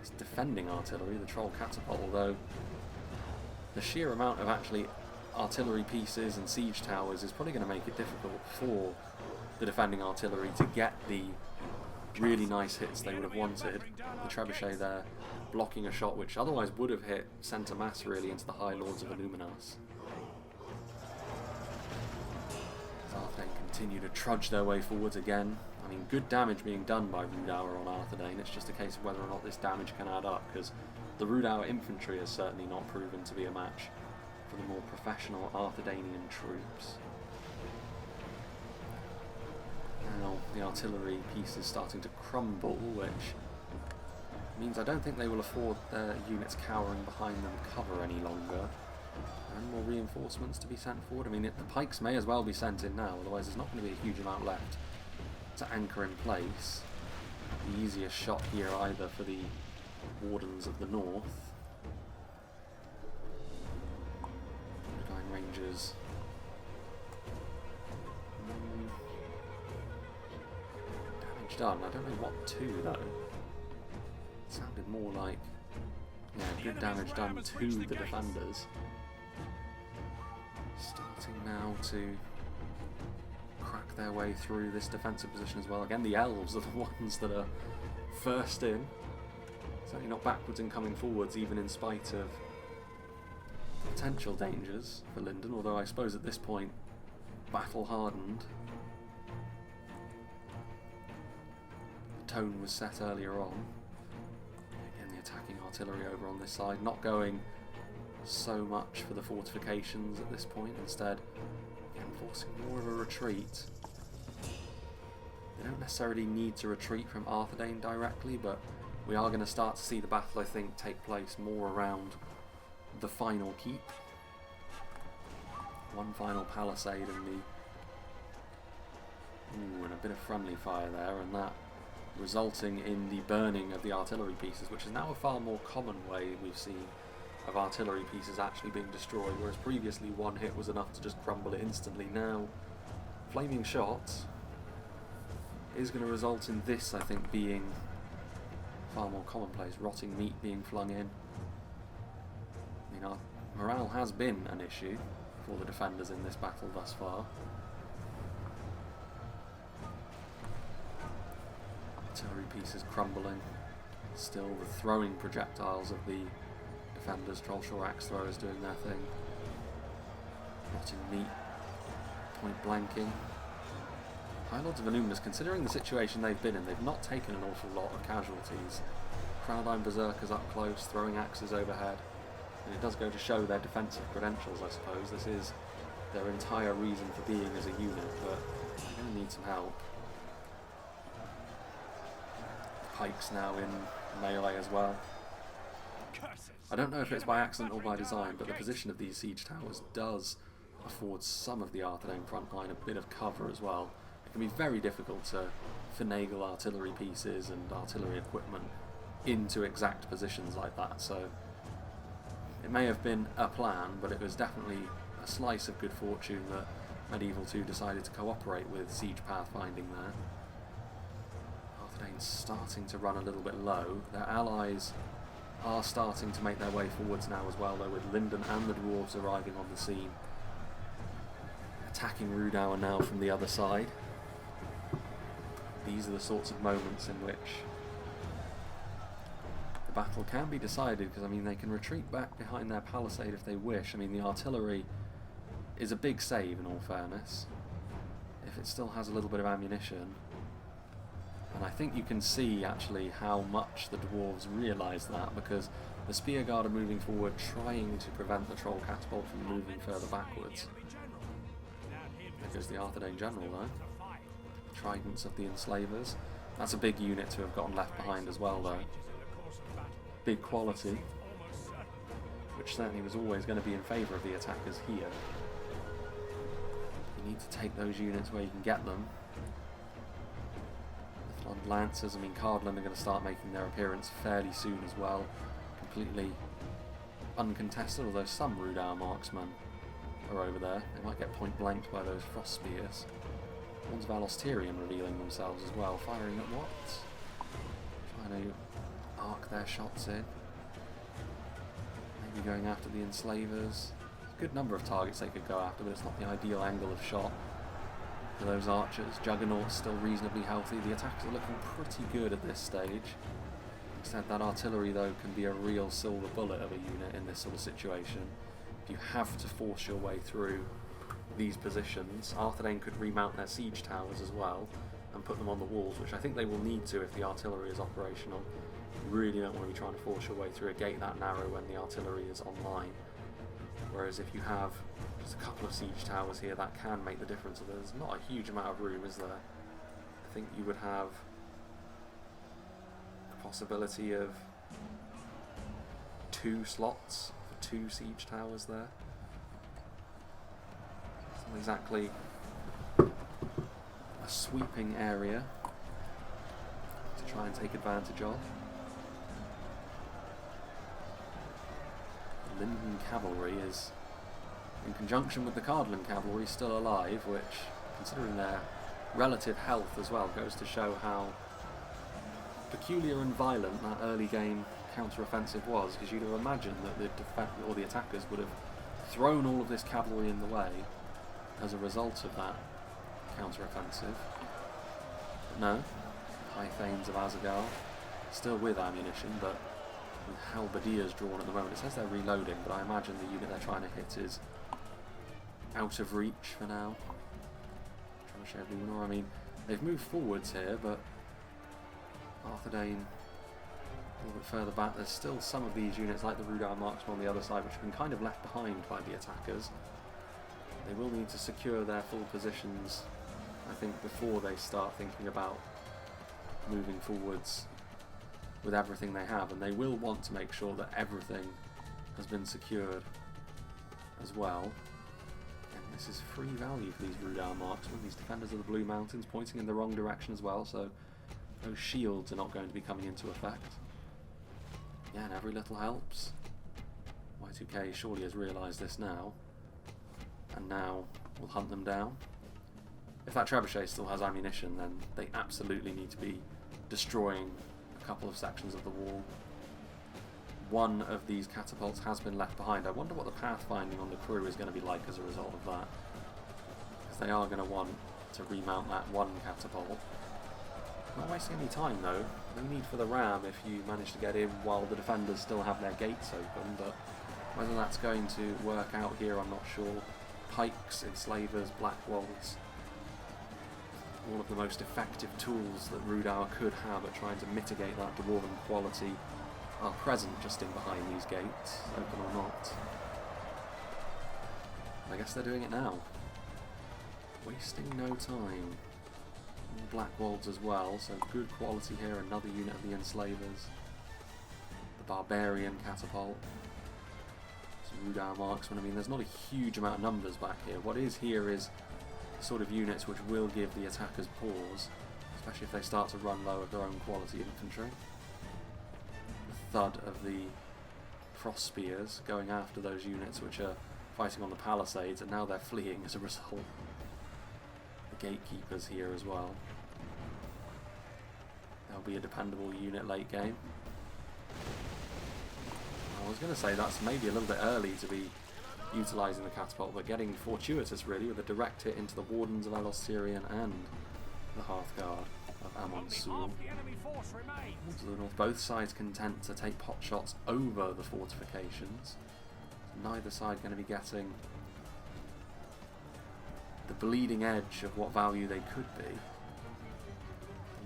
It's defending artillery, the Troll Catapult, although the sheer amount of actually artillery pieces and siege towers is probably going to make it difficult for the defending artillery to get the really nice hits they would have wanted. The Trebuchet there blocking a shot which otherwise would have hit centre mass really into the High Lords of Illuminas. Arthedain continue to trudge their way forwards again. I mean, good damage being done by Rhudaur on Arthedain. It's just a case of whether or not this damage can add up, because the Rhudaur infantry has certainly not proven to be a match for the more professional Arthedainian troops. Now the artillery piece is starting to crumble, which means I don't think they will afford their units cowering behind them cover any longer. And more reinforcements to be sent forward. I mean, the pikes may as well be sent in now, otherwise there's not going to be a huge amount left to anchor in place. The easiest shot here either for the Wardens of the North. Nine Rangers. Damage done. I don't know what to though. It sounded more like, yeah, good damage done to the defenders. Starting now to crack their way through this defensive position as well. Again, the elves are the ones that are first in. Certainly not backwards in coming forwards, even in spite of potential dangers for Lindon, although I suppose at this point, battle hardened. The tone was set earlier on. Again, the attacking artillery over on this side, not going so much for the fortifications at this point, instead again forcing more of a retreat. They don't necessarily need to retreat from Arthedain directly, but we are going to start to see the battle, I think, take place more around the final keep. One final palisade and and a bit of friendly fire there, and that resulting in the burning of the artillery pieces, which is now a far more common way we've seen of artillery pieces actually being destroyed, whereas previously one hit was enough to just crumble it instantly. Now, flaming shots is going to result in this, I think, being far more commonplace. Rotting meat being flung in. I mean, our morale has been an issue for the defenders in this battle thus far. Artillery pieces crumbling. Still the throwing projectiles of the defenders, Trollshaw axe throwers doing their thing. Rotting meat, point blanking. High Lords of Illuminus, considering the situation they've been in, they've not taken an awful lot of casualties. Crownline Berserkers up close, throwing axes overhead. And it does go to show their defensive credentials, I suppose. This is their entire reason for being as a unit, but they're going to need some help. Pikes now in melee as well. I don't know if it's by accident or by design, but the position of these siege towers does afford some of the Arthedain front line a bit of cover as well. It can be very difficult to finagle artillery pieces and artillery equipment into exact positions like that, so it may have been a plan, but it was definitely a slice of good fortune that Medieval 2 decided to cooperate with siege pathfinding there. Arthedain's starting to run a little bit low. Their allies are starting to make their way forwards now as well, though, with Lindon and the Dwarves arriving on the scene. Attacking Rhudaur now from the other side. These are the sorts of moments in which the battle can be decided, because I mean they can retreat back behind their palisade if they wish. I mean the artillery is a big save in all fairness, if it still has a little bit of ammunition. And I think you can see actually how much the Dwarves realise that, because the Spear Guard are moving forward trying to prevent the Troll Catapult from moving further backwards. There goes the Arthedain General though. Tridents of the Enslavers. That's a big unit to have gotten left behind as well though. Big quality, which certainly was always going to be in favour of the attackers here. You need to take those units where you can get them. On Lancers, I mean Cardolan are going to start making their appearance fairly soon as well. Completely uncontested, although some Rhudaur marksmen are over there. They might get point blanked by those frost spears. Ones of Alosterian revealing themselves as well, firing at what? Trying to arc their shots in. Maybe going after the Enslavers. A good number of targets they could go after, but it's not the ideal angle of shot for those archers. Juggernaut's still reasonably healthy. The attackers are looking pretty good at this stage. Except that artillery though can be a real silver bullet of a unit in this sort of situation. If you have to force your way through these positions, Arthedain could remount their siege towers as well and put them on the walls, which I think they will need to if the artillery is operational. You really don't want to be trying to force your way through a gate that narrow when the artillery is online. Whereas if you have just a couple of siege towers here, that can make the difference. So there's not a huge amount of room, is there? I think you would have the possibility of 2 slots for 2 siege towers there. It's not exactly a sweeping area to try and take advantage of. The Lindon cavalry is, in conjunction with the Cardolan cavalry, still alive, which, considering their relative health as well, goes to show how peculiar and violent that early game counter-offensive was, because you'd have imagined that the attackers would have thrown all of this cavalry in the way as a result of that counter-offensive. But no, High Thanes of Azagar still with ammunition, but with halberdiers drawn at the moment. It says they're reloading, but I imagine the unit they're trying to hit is out of reach for now. Trying to share Rhudaur. I mean, they've moved forwards here, but Arthedain a little bit further back. There's still some of these units, like the Rhudaur marksmen on the other side, which have been kind of left behind by the attackers. They will need to secure their full positions, I think, before they start thinking about moving forwards with everything they have, and they will want to make sure that everything has been secured as well. And this is free value for these Rhudaur marksmen, these defenders of the Blue Mountains, pointing in the wrong direction as well, so those shields are not going to be coming into effect. Yeah, and every little helps. Y2K surely has realised this now, and now we'll hunt them down. If that trebuchet still has ammunition, then they absolutely need to be destroying a couple of sections of the wall. One of these catapults has been left behind. I wonder what the pathfinding on the crew is going to be like as a result of that, because they are going to want to remount that one catapult. Not wasting any time though. No need for the ram if you manage to get in while the defenders still have their gates open, but whether that's going to work out here, I'm not sure. Pikes, enslavers, blackwolds, all of the most effective tools that Rhudaur could have at trying to mitigate that Dwarven quality are present just in behind these gates, open or not. I guess they're doing it now. Wasting no time. Blackwolds as well, so good quality here. Another unit of the enslavers. The barbarian catapult. Some Rhudaur marksmen. I mean, there's not a huge amount of numbers back here. What is here is sort of units which will give the attackers pause, especially if they start to run low of their own quality infantry. The thud of the cross spears going after those units which are fighting on the palisades, and now they're fleeing as a result. The gatekeepers here as well. They'll be a dependable unit late game. I was going to say that's maybe a little bit early to be utilising the catapult, but getting fortuitous really with a direct hit into the Wardens of Alostirian and the Hearthguard of Amon Sul. To the north, both sides content to take pot shots over the fortifications. So neither side going to be getting the bleeding edge of what value they could be.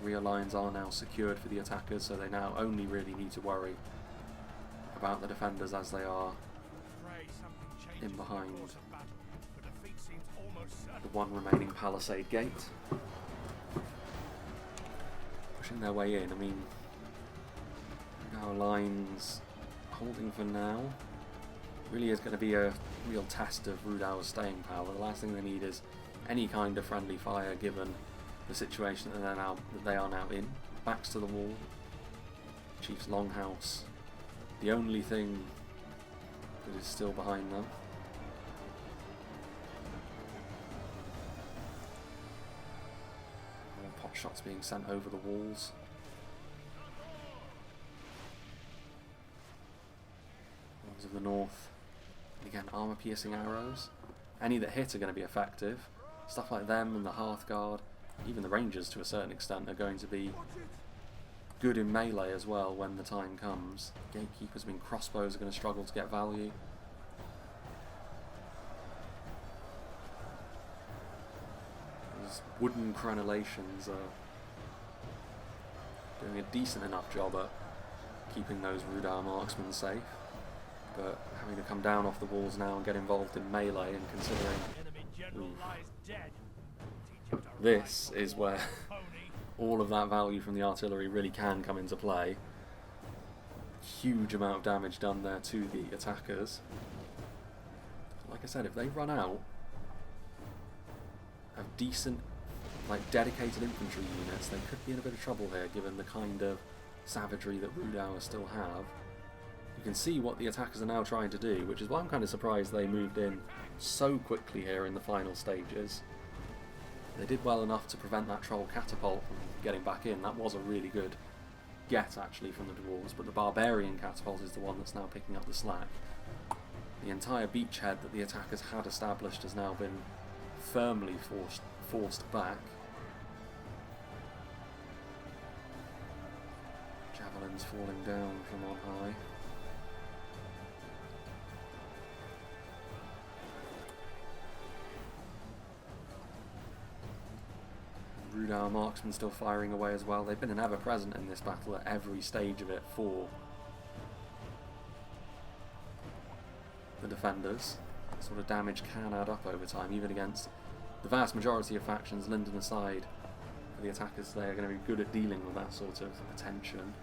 Rear lines are now secured for the attackers, so they now only really need to worry about the defenders as they are in behind the one remaining palisade gate. Pushing their way in. I mean, our lines holding for now. Really is going to be a real test of Rhudaur's staying power. The last thing they need is any kind of friendly fire given the situation that they are now in. Backs to the wall. Chief's Longhouse, the only thing that is still behind them. More pot shots being sent over the walls. Ones of the north. And again, armour-piercing arrows. Any that hit are going to be effective. Stuff like them and the Hearthguard, even the Rangers to a certain extent, are going to be good in melee as well when the time comes. Gatekeepers, I mean, crossbows are going to struggle to get value. those wooden crenellations are doing a decent enough job at keeping those Rhudaur marksmen safe, but having to come down off the walls now and get involved in melee, and considering this is where all of that value from the artillery really can come into play. Huge amount of damage done there to the attackers. Like I said, if they run out of decent, like, dedicated infantry units, they could be in a bit of trouble here, given the kind of savagery that Rhudaur still have. You can see what the attackers are now trying to do, which is why I'm kind of surprised they moved in so quickly here in the final stages. They did well enough to prevent that troll catapult from getting back in. That was a really good get, actually, from the dwarves, but the barbarian catapult is the one that's now picking up the slack. The entire beachhead that the attackers had established has now been firmly forced back. Javelins falling down from on high. Rhudaur marksmen still firing away as well. They've been an ever-present in this battle at every stage of it for the defenders. That sort of damage can add up over time, even against the vast majority of factions, Lindon aside. For the attackers, they are going to be good at dealing with that sort of attention.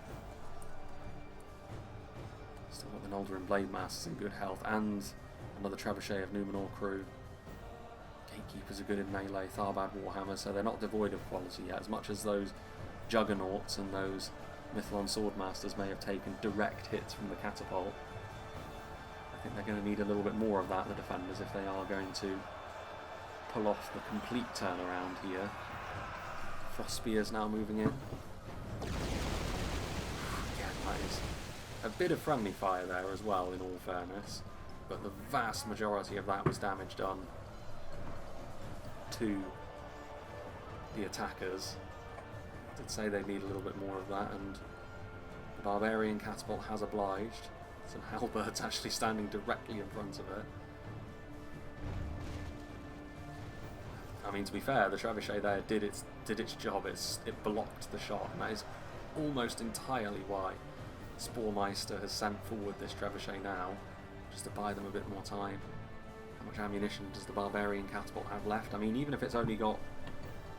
Still got the Noldorin Blade Masters in good health, and another Trebuchet of Numenor crew. Gatekeepers are good in melee, Tharbad Warhammer, so they're not devoid of quality yet, as much as those Juggernauts and those Mithlon Swordmasters may have taken direct hits from the catapult. I think they're going to need a little bit more of that, the defenders, if they are going to pull off the complete turnaround here. Frost Spears now moving in. Again, that is a bit of friendly fire there as well, in all fairness, but the vast majority of that was damage done to the attackers. I did say they need a little bit more of that, and the barbarian catapult has obliged. Some halberds actually standing directly in front of it. I mean, to be fair, the trebuchet there did its job. It blocked the shot, and that is almost entirely why Sporemeister has sent forward this trebuchet now, just to buy them a bit more time. How much ammunition does the barbarian catapult have left? I mean, even if it's only got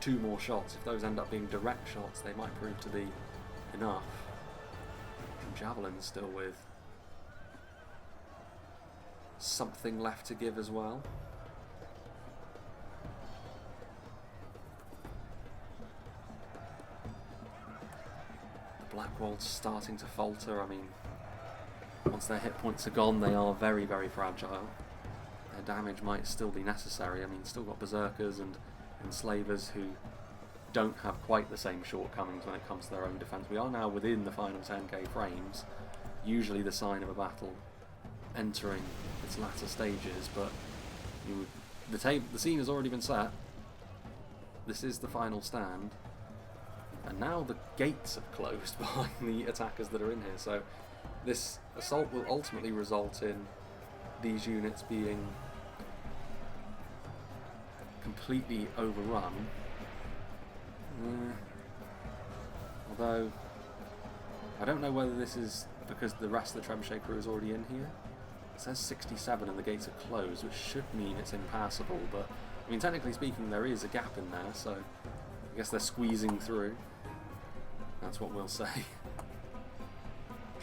2 more shots, if those end up being direct shots, they might prove to be enough. And javelins still with something left to give as well. The Blackwald's starting to falter. I mean, once their hit points are gone, they are very, very fragile. Their damage might still be necessary. I mean, still got berserkers and enslavers who don't have quite the same shortcomings when it comes to their own defense. We are now within the final 10k frames, usually the sign of a battle entering its latter stages, but the scene has already been set. This is the final stand, and now the gates have closed behind the attackers that are in here, so this assault will ultimately result in these units being completely overrun. Although I don't know whether this is because the rest of the trebuchet crew is already in here. It says 67 and the gates are closed, which should mean it's impassable, but I mean, technically speaking, there is a gap in there, so I guess they're squeezing through. That's what we'll say.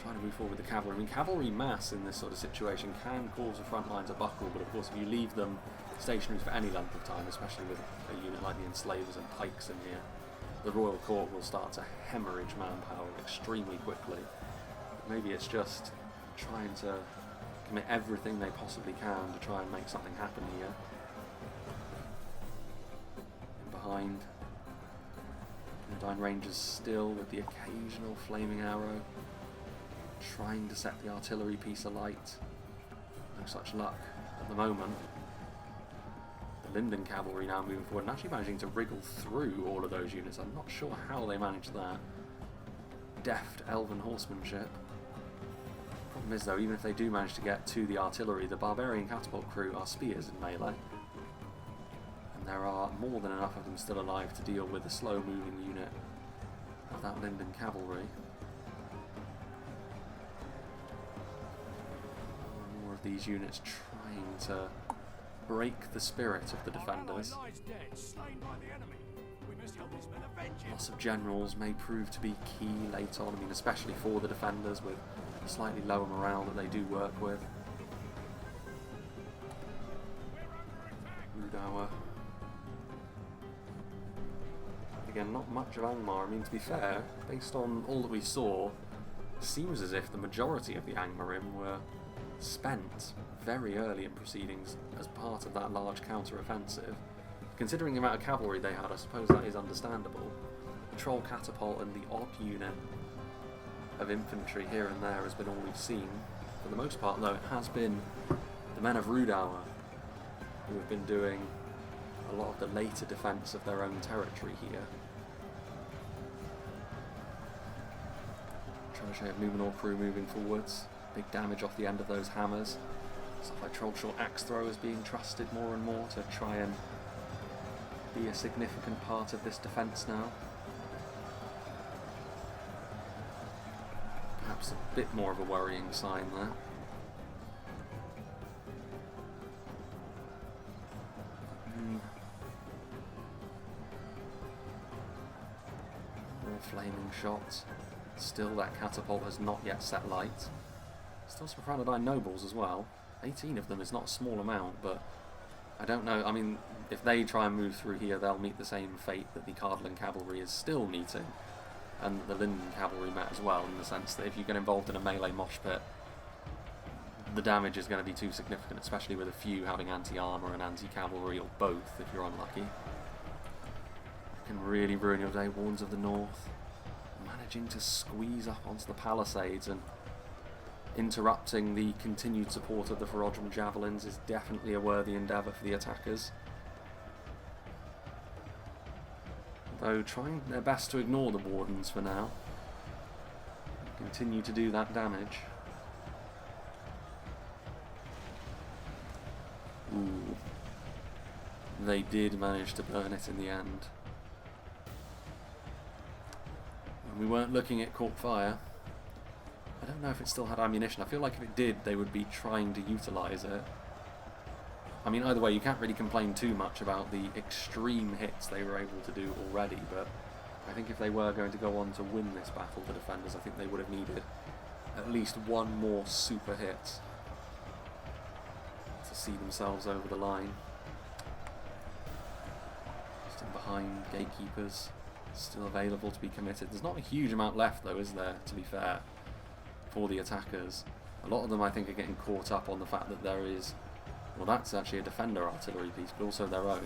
Trying to move forward with the cavalry. I mean, cavalry mass in this sort of situation can cause the front line to buckle, but of course if you leave them stationary for any length of time, especially with a unit like the enslavers and pikes in here, the royal court will start to hemorrhage manpower extremely quickly. Maybe it's just trying to commit everything they possibly can to try and make something happen here. And behind, Rhudaur Rangers still with the occasional flaming arrow, trying to set the artillery piece alight. No such luck at the moment. The Lindon cavalry now moving forward and actually managing to wriggle through all of those units. I'm not sure how they managed that. Deft elven horsemanship. Problem is though, even if they do manage to get to the artillery, the barbarian catapult crew are spears in melee. And And there are more than enough of them still alive to deal with the slow-moving unit of that Lindon cavalry. More of these units trying to break the spirit of the defenders. Loss of generals may prove to be key later on, I mean especially for the defenders with slightly lower morale that they do work with. Rhudaur. Again, not much of Angmar. I mean, to be fair, based on all that we saw, it seems as if the majority of the Angmarim were spent very early in proceedings as part of that large counter-offensive. Considering the amount of cavalry they had, I suppose that is understandable. The troll catapult and the odd unit of infantry here and there has been all we've seen. For the most part, though, it has been the men of Rhudaur who have been doing a lot of the later defence of their own territory here. Trebuchet of Numenor crew moving forwards. Big damage off the end of those hammers. Stuff like Trollshort axe throwers being trusted more and more to try and be a significant part of this defence now. Perhaps a bit more of a worrying sign there. More flaming shots. Still, that catapult has not yet set light. Still some Arthedain nobles as well. 18 of them is not a small amount, but I don't know. I mean, if they try and move through here, they'll meet the same fate that the Cardolan cavalry is still meeting, and the Lindon cavalry met as well, in the sense that if you get involved in a melee mosh pit, the damage is going to be too significant, especially with a few having anti-armour and anti-cavalry, or both, if you're unlucky. It can really ruin your day. Warns of the North managing to squeeze up onto the palisades and interrupting the continued support of the Reforged javelins is definitely a worthy endeavour for the attackers. Though trying their best to ignore the wardens for now. Continue to do that damage. Ooh. They did manage to burn it in the end. And we weren't looking at caught fire. I don't know if it still had ammunition. I feel like if it did, they would be trying to utilise it. I mean, either way, you can't really complain too much about the extreme hits they were able to do already, but I think if they were going to go on to win this battle, the defenders, I think they would have needed at least one more super hit to see themselves over the line. Still behind, gatekeepers still available to be committed. There's not a huge amount left though, is there, to be fair, for the attackers. A lot of them I think are getting caught up on the fact that there is, well, that's actually a defender artillery piece, but also their own.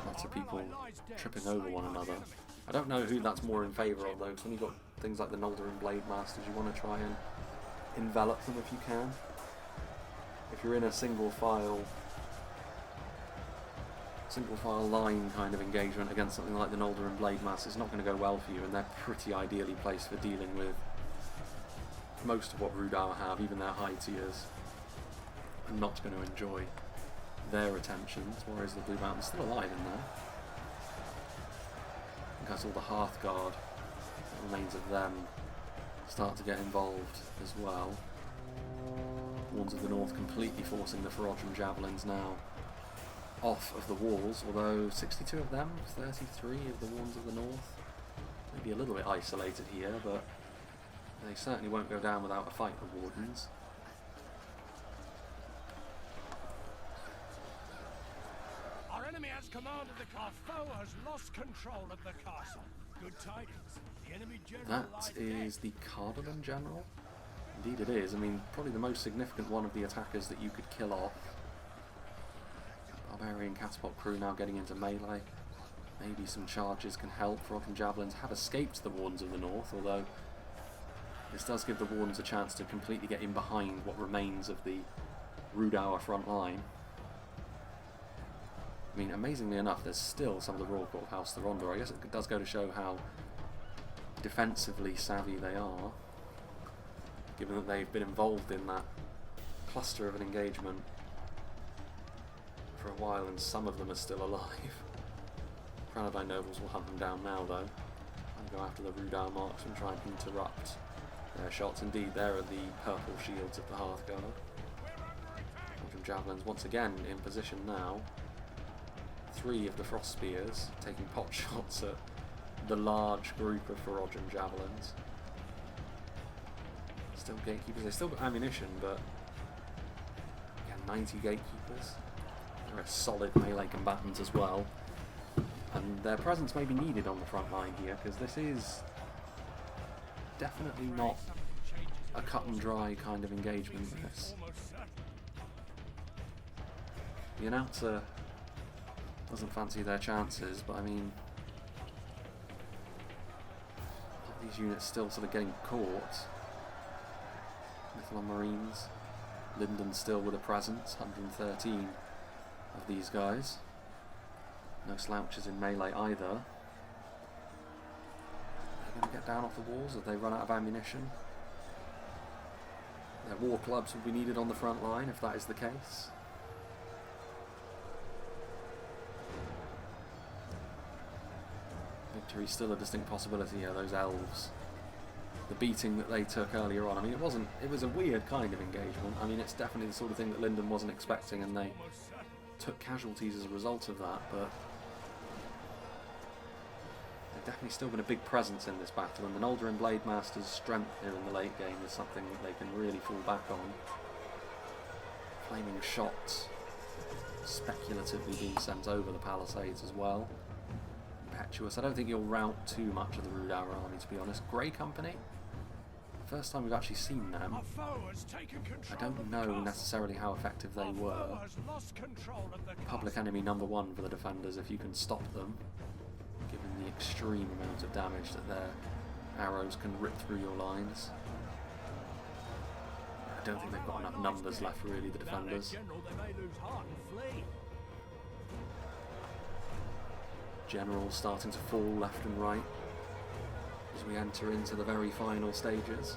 Lots of people tripping over one another. I don't know who that's more in favour of though, because when you've got things like the Noldorin Blade Masters, you want to try and envelop them if you can. If you're in a single file line kind of engagement against something like the Noldorin Blade Masters, it's not going to go well for you, and they're pretty ideally placed for dealing with most of what Rhudaur have, even their high tiers, are not going to enjoy their attentions, whereas the Blue Mountain's still alive in there. I think I saw the Hearthguard, the remains of them, start to get involved as well. Warns of the North completely forcing the Reforged javelins now off of the walls, although 62 of them, 33 of the Warns of the North. Maybe a little bit isolated here, but they certainly won't go down without a fight, the Wardens.
Our enemy has command of the castle. Our foe has lost control of the castle. Good tidings. The enemy general
That is the Cardolan general? Indeed it is. I mean, probably the most significant one of the attackers that you could kill off. Barbarian catapult crew now getting into melee. Maybe some charges can help. Reforged javelins have escaped the Wardens of the North, although this does give the Wardens a chance to completely get in behind what remains of the Rhudaur front line. I mean, amazingly enough, there's still some of the Royal Court of House Rhudaur. I guess it does go to show how defensively savvy they are, given that they've been involved in that cluster of an engagement for a while, and some of them are still alive. Cardolan nobles will hunt them down now, though, and go after the Rhudaur marks and try and interrupt their shots. Indeed, there are the purple shields of the Hearthguard. Javelins once again in position now. 3 of the frost spears taking pot shots at the large group of Reforged javelins. Still gatekeepers, they've still got ammunition, but again, 90 gatekeepers. They're a solid melee combatant as well, and their presence may be needed on the front line here, because this is definitely not a cut and dry kind of engagement. This. The announcer doesn't fancy their chances, but I mean, these units still sort of getting caught. Little on Marines. Lindon still with a presence, 113 of these guys. No slouches in melee either. Are they going to get down off the walls? Have they run out of ammunition? Their war clubs will be needed on the front line if that is the case. Victory's still a distinct possibility here, those elves. The beating that they took earlier on, I mean, it was a weird kind of engagement. I mean, it's definitely the sort of thing that Lindon wasn't expecting, and they took casualties as a result of that, but they've definitely still been a big presence in this battle, and the Noldorin and Blade Master's strength here in the late game is something that they can really fall back on. Flaming shots speculatively being sent over the palisades as well. Impetuous. I don't think you'll rout too much of the Rhudaur army, to be honest. Grey Company? First time we've actually seen them. I don't know necessarily how effective they were. Public enemy #1 for the defenders if you can stop them, given the extreme amount of damage that their arrows can rip through your lines. I don't think they've got enough numbers left, really, the defenders. Generals starting to fall left and right as we enter into the very final stages.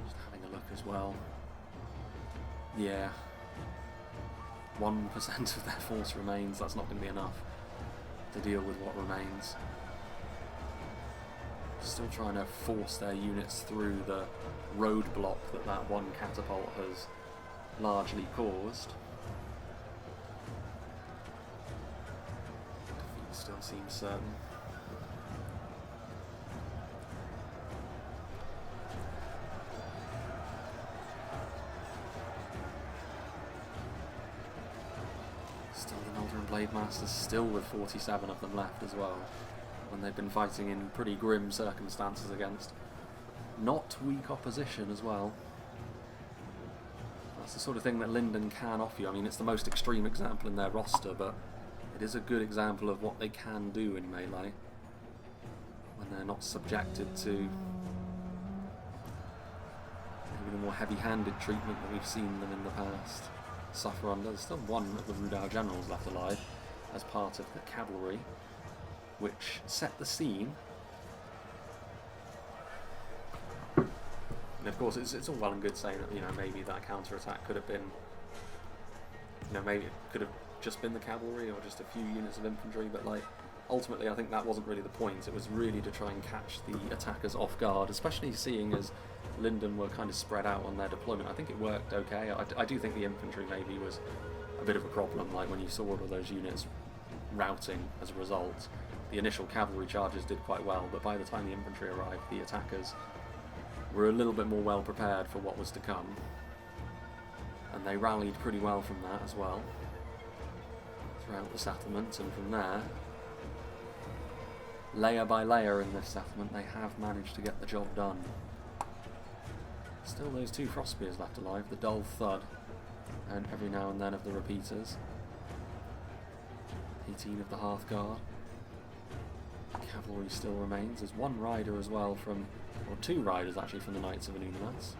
Just having a look as well. Yeah, 1% of their force remains. That's not going to be enough to deal with what remains. Still trying to force their units through the roadblock that one catapult has largely caused. Still seems certain. Still the Noldorin Blade Masters, still with 47 of them left as well, when they've been fighting in pretty grim circumstances against not weak opposition as well. That's the sort of thing that Lindon can offer you. I mean, it's the most extreme example in their roster, but it is a good example of what they can do in melee when they're not subjected to maybe the more heavy-handed treatment that we've seen them in the past suffer under. There's still one of the Rhudaur generals left alive as part of the cavalry, which set the scene. And of course, it's all well and good saying that, you know, maybe that counter-attack could have been, you know, maybe it could have just been the cavalry or just a few units of infantry, but like ultimately I think that wasn't really the point. It was really to try and catch the attackers off guard, especially seeing as Lindon were kind of spread out on their deployment. I think it worked okay. I do think the infantry maybe was a bit of a problem, like when you saw all of those units routing as a result. The initial cavalry charges did quite well, but by the time the infantry arrived, the attackers were a little bit more well prepared for what was to come, and they rallied pretty well from that as well throughout the settlement, and from there, layer by layer in this settlement, they have managed to get the job done. Still those 2 frost spears left alive, the dull thud, and every now and then of the repeaters. 18 of the Hearthguard. Cavalry still remains. There's 1 rider as well from, or 2 riders actually from the Knights of Illuminats.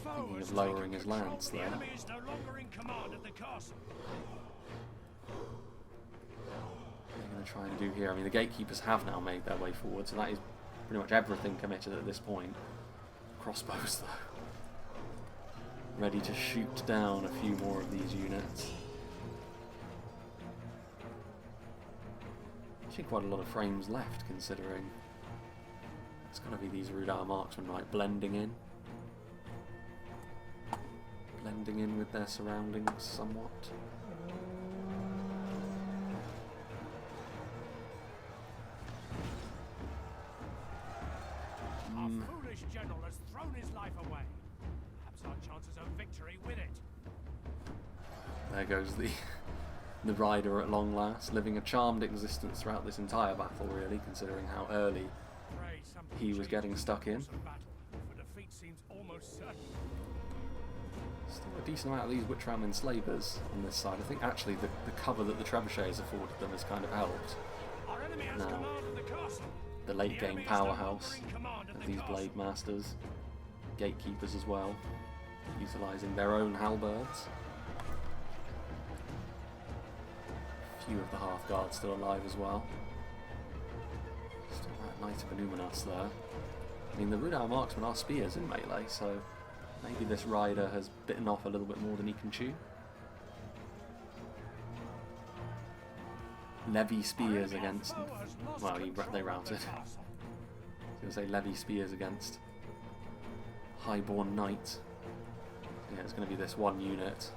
Thinking of lowering his lance there. Try and do here. I mean, the gatekeepers have now made their way forward, so that is pretty much everything committed at this point. Crossbows, though. ready to shoot down a few more of these units. Actually quite a lot of frames left, considering it's going to be these Rhudaur marksmen, right, blending in with their surroundings somewhat.
Our foolish general has thrown his life away. Perhaps our chances of victory with it.
There goes the rider at long last, living a charmed existence throughout this entire battle, really, considering how early he was getting stuck in. Still a decent amount of these Witchram enslavers on this side. I think actually the cover that the trebuchets afforded them has kind of helped. Now, the late game powerhouse of these blade masters, gatekeepers as well, utilising their own halberds. Few of the Hearthguard still alive as well. Still that Knight of Illuminas there. I mean, the Rhudaur marksmen are spears in melee, so maybe this rider has bitten off a little bit more than he can chew. Levy spears against... well, they routed. I was going to say levy spears against Highborn Knight. Yeah, it's going to be this one unit.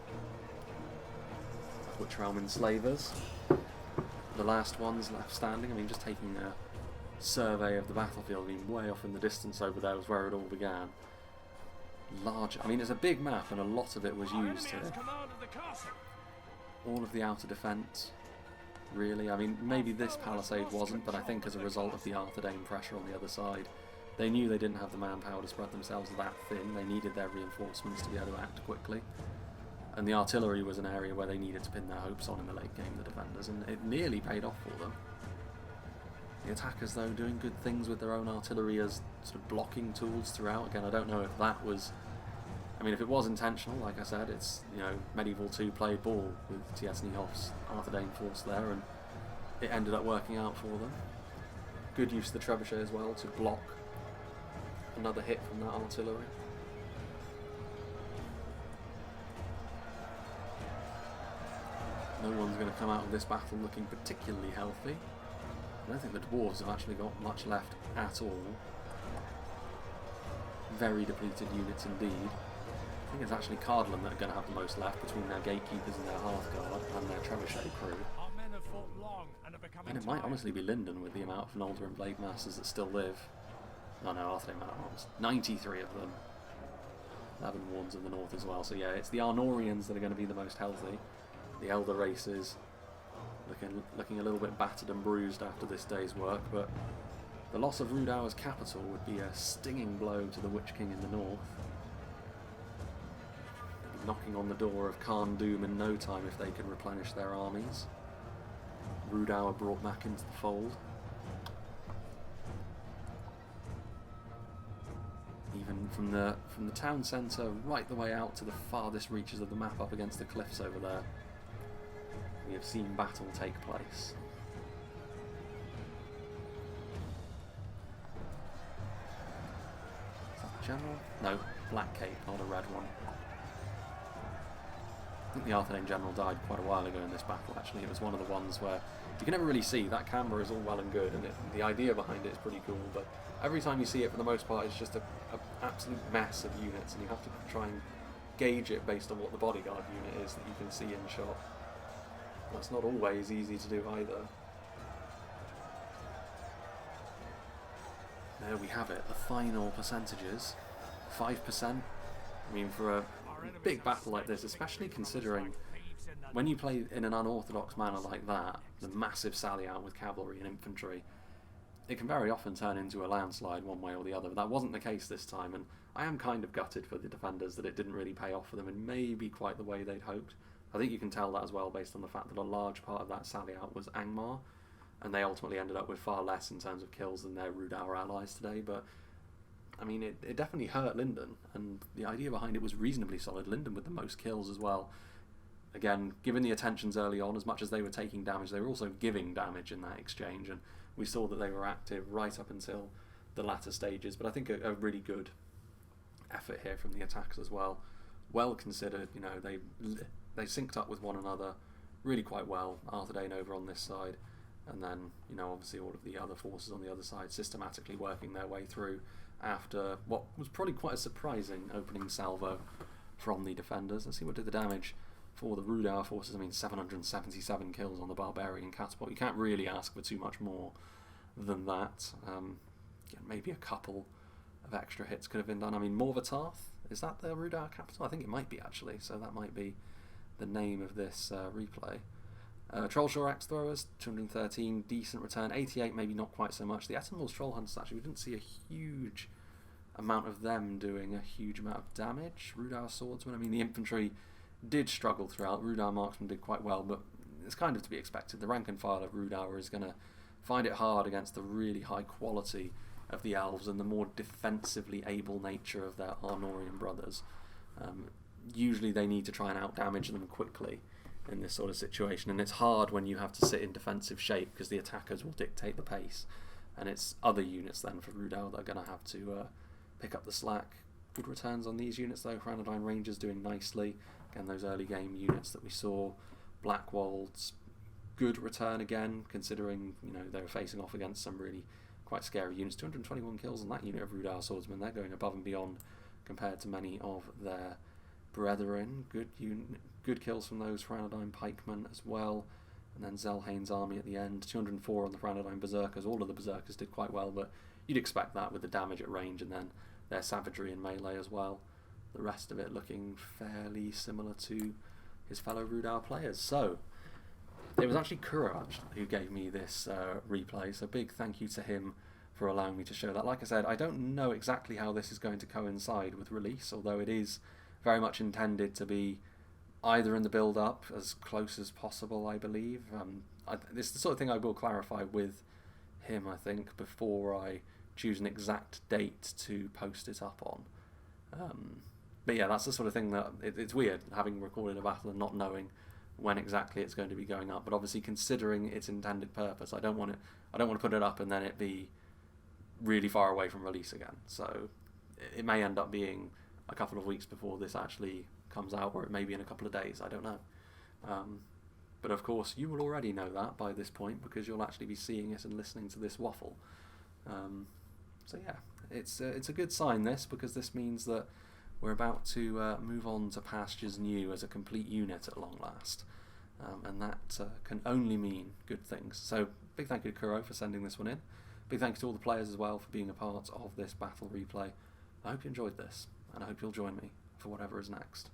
Which realm enslavers. The last ones left standing. I mean, just taking a survey of the battlefield, I mean, way off in the distance over there was where it all began. Large, I mean, it's a big map and a lot of it was used here. All of the outer defence, really. I mean, maybe this palisade wasn't, but I think as a result of the Arthedain pressure on the other side, they knew they didn't have the manpower to spread themselves that thin. They needed their reinforcements to be able to act quickly. And the artillery was an area where they needed to pin their hopes on in the late game, the defenders, and it nearly paid off for them. The attackers, though, doing good things with their own artillery as sort of blocking tools throughout. Again, I don't know if that was... I mean, if it was intentional, like I said, it's, you know, Medieval 2 played ball with T.S. Niehoff's Arthedain force there, and it ended up working out for them. Good use of the trebuchet as well to block another hit from that artillery. No one's going to come out of this battle looking particularly healthy. I don't think the dwarves have actually got much left at all. Very depleted units indeed. I think it's actually Cardolan that are going to have the most left between their gatekeepers and their Hearthguard and their trebuchet crew. And it might honestly be Lindon with the amount of Nolder and Blade Masters that still live. Oh no, Arthedain Man-at-Arms. 93 of them. 11 Warns in the north as well. So yeah, it's the Arnorians that are going to be the most healthy. The Elder races looking a little bit battered and bruised after this day's work, but the loss of Rhudaur's capital would be a stinging blow to the Witch King in the north. They'd be knocking on the door of Khan Doom in no time if they can replenish their armies. Rhudaur brought back into the fold. Even from the town centre right the way out to the farthest reaches of the map up against the cliffs over there, we have seen battle take place. Is that the general? No, black cape, not a red one. I think the Arthedain general died quite a while ago in this battle, actually. It was one of the ones where you can never really see. That camera is all well and good, and the idea behind it is pretty cool, but every time you see it, for the most part, it's just an absolute mess of units, and you have to try and gauge it based on what the bodyguard unit is that you can see in shot. That's not always easy to do either. There we have it, the final percentages. 5%. I mean, for a big battle like this, especially considering when you play in an unorthodox manner like that, the massive sally out with cavalry and infantry, it can very often turn into a landslide one way or the other. But that wasn't the case this time, and I am kind of gutted for the defenders that it didn't really pay off for them in maybe quite the way they'd hoped. I think you can tell that as well based on the fact that a large part of that sally out was Angmar, and they ultimately ended up with far less in terms of kills than their Rhudaur allies today. But I mean, it definitely hurt Lindon, and the idea behind it was reasonably solid. Lindon with the most kills as well. Again, given the attentions early on, as much as they were taking damage, they were also giving damage in that exchange, and we saw that they were active right up until the latter stages. But I think a really good effort here from the attacks as well. well considered. You know, they synced up with one another really quite well. Arthedain over on this side, and then, you know, obviously all of the other forces on the other side systematically working their way through after what was probably quite a surprising opening salvo from the defenders. Let's see what did the damage for the Rhudaur forces. I mean, 777 kills on the Barbarian Catapult. You can't really ask for too much more than that. Maybe a couple of extra hits could have been done. I mean, MORVA TARTH, is that the Rhudaur capital? I think it might be, actually, so that might be the name of this replay. Trollshore Axe Throwers, 213, decent return. 88, maybe not quite so much. The Etenwalls Troll Hunters, actually, we didn't see a huge amount of them doing a huge amount of damage. Rhudaur Swordsmen, I mean, the infantry did struggle throughout. Rhudaur Marksmen did quite well, but it's kind of to be expected. The rank and file of Rhudaur is going to find it hard against the really high quality of the elves and the more defensively able nature of their Arnorian brothers. Usually they need to try and out-damage them quickly in this sort of situation, and it's hard when you have to sit in defensive shape because the attackers will dictate the pace, and it's other units then for Rhudaur that are going to have to pick up the slack. Good returns on these units though. Arthedain Rangers doing nicely. Again, those early game units that we saw. Blackwolds, good return again, considering, you know, they were facing off against some really quite scary units. 221 kills on that unit of Rhudaur Swordsmen. They're going above and beyond compared to many of their brethren. Good kills from those Arthedain Pikemen as well. And then Zelhane's army at the end. 204 on the Arthedain Berserkers. All of the Berserkers did quite well, but you'd expect that with the damage at range and then their savagery in melee as well. The rest of it looking fairly similar to his fellow Rhudaur players. So, it was actually Kuro who gave me this replay, so big thank you to him for allowing me to show that. Like I said, I don't know exactly how this is going to coincide with release, although it is very much intended to be either in the build-up as close as possible, I believe. This is the sort of thing I will clarify with him, I think, before I choose an exact date to post it up on. But yeah, that's the sort of thing that it's weird having recorded a battle and not knowing when exactly it's going to be going up. But obviously, considering its intended purpose, I don't want to put it up and then it be really far away from release again. So it may end up being a couple of weeks before this actually comes out, or it may be in a couple of days. I don't know. But of course, you will already know that by this point because you'll actually be seeing it and listening to this waffle. So yeah, it's a good sign, this, because this means that we're about to move on to pastures new as a complete unit at long last. And that can only mean good things. So big thank you to Kuro for sending this one in. Big thank you to all the players as well for being a part of this battle replay. I hope you enjoyed this, and I hope you'll join me for whatever is next.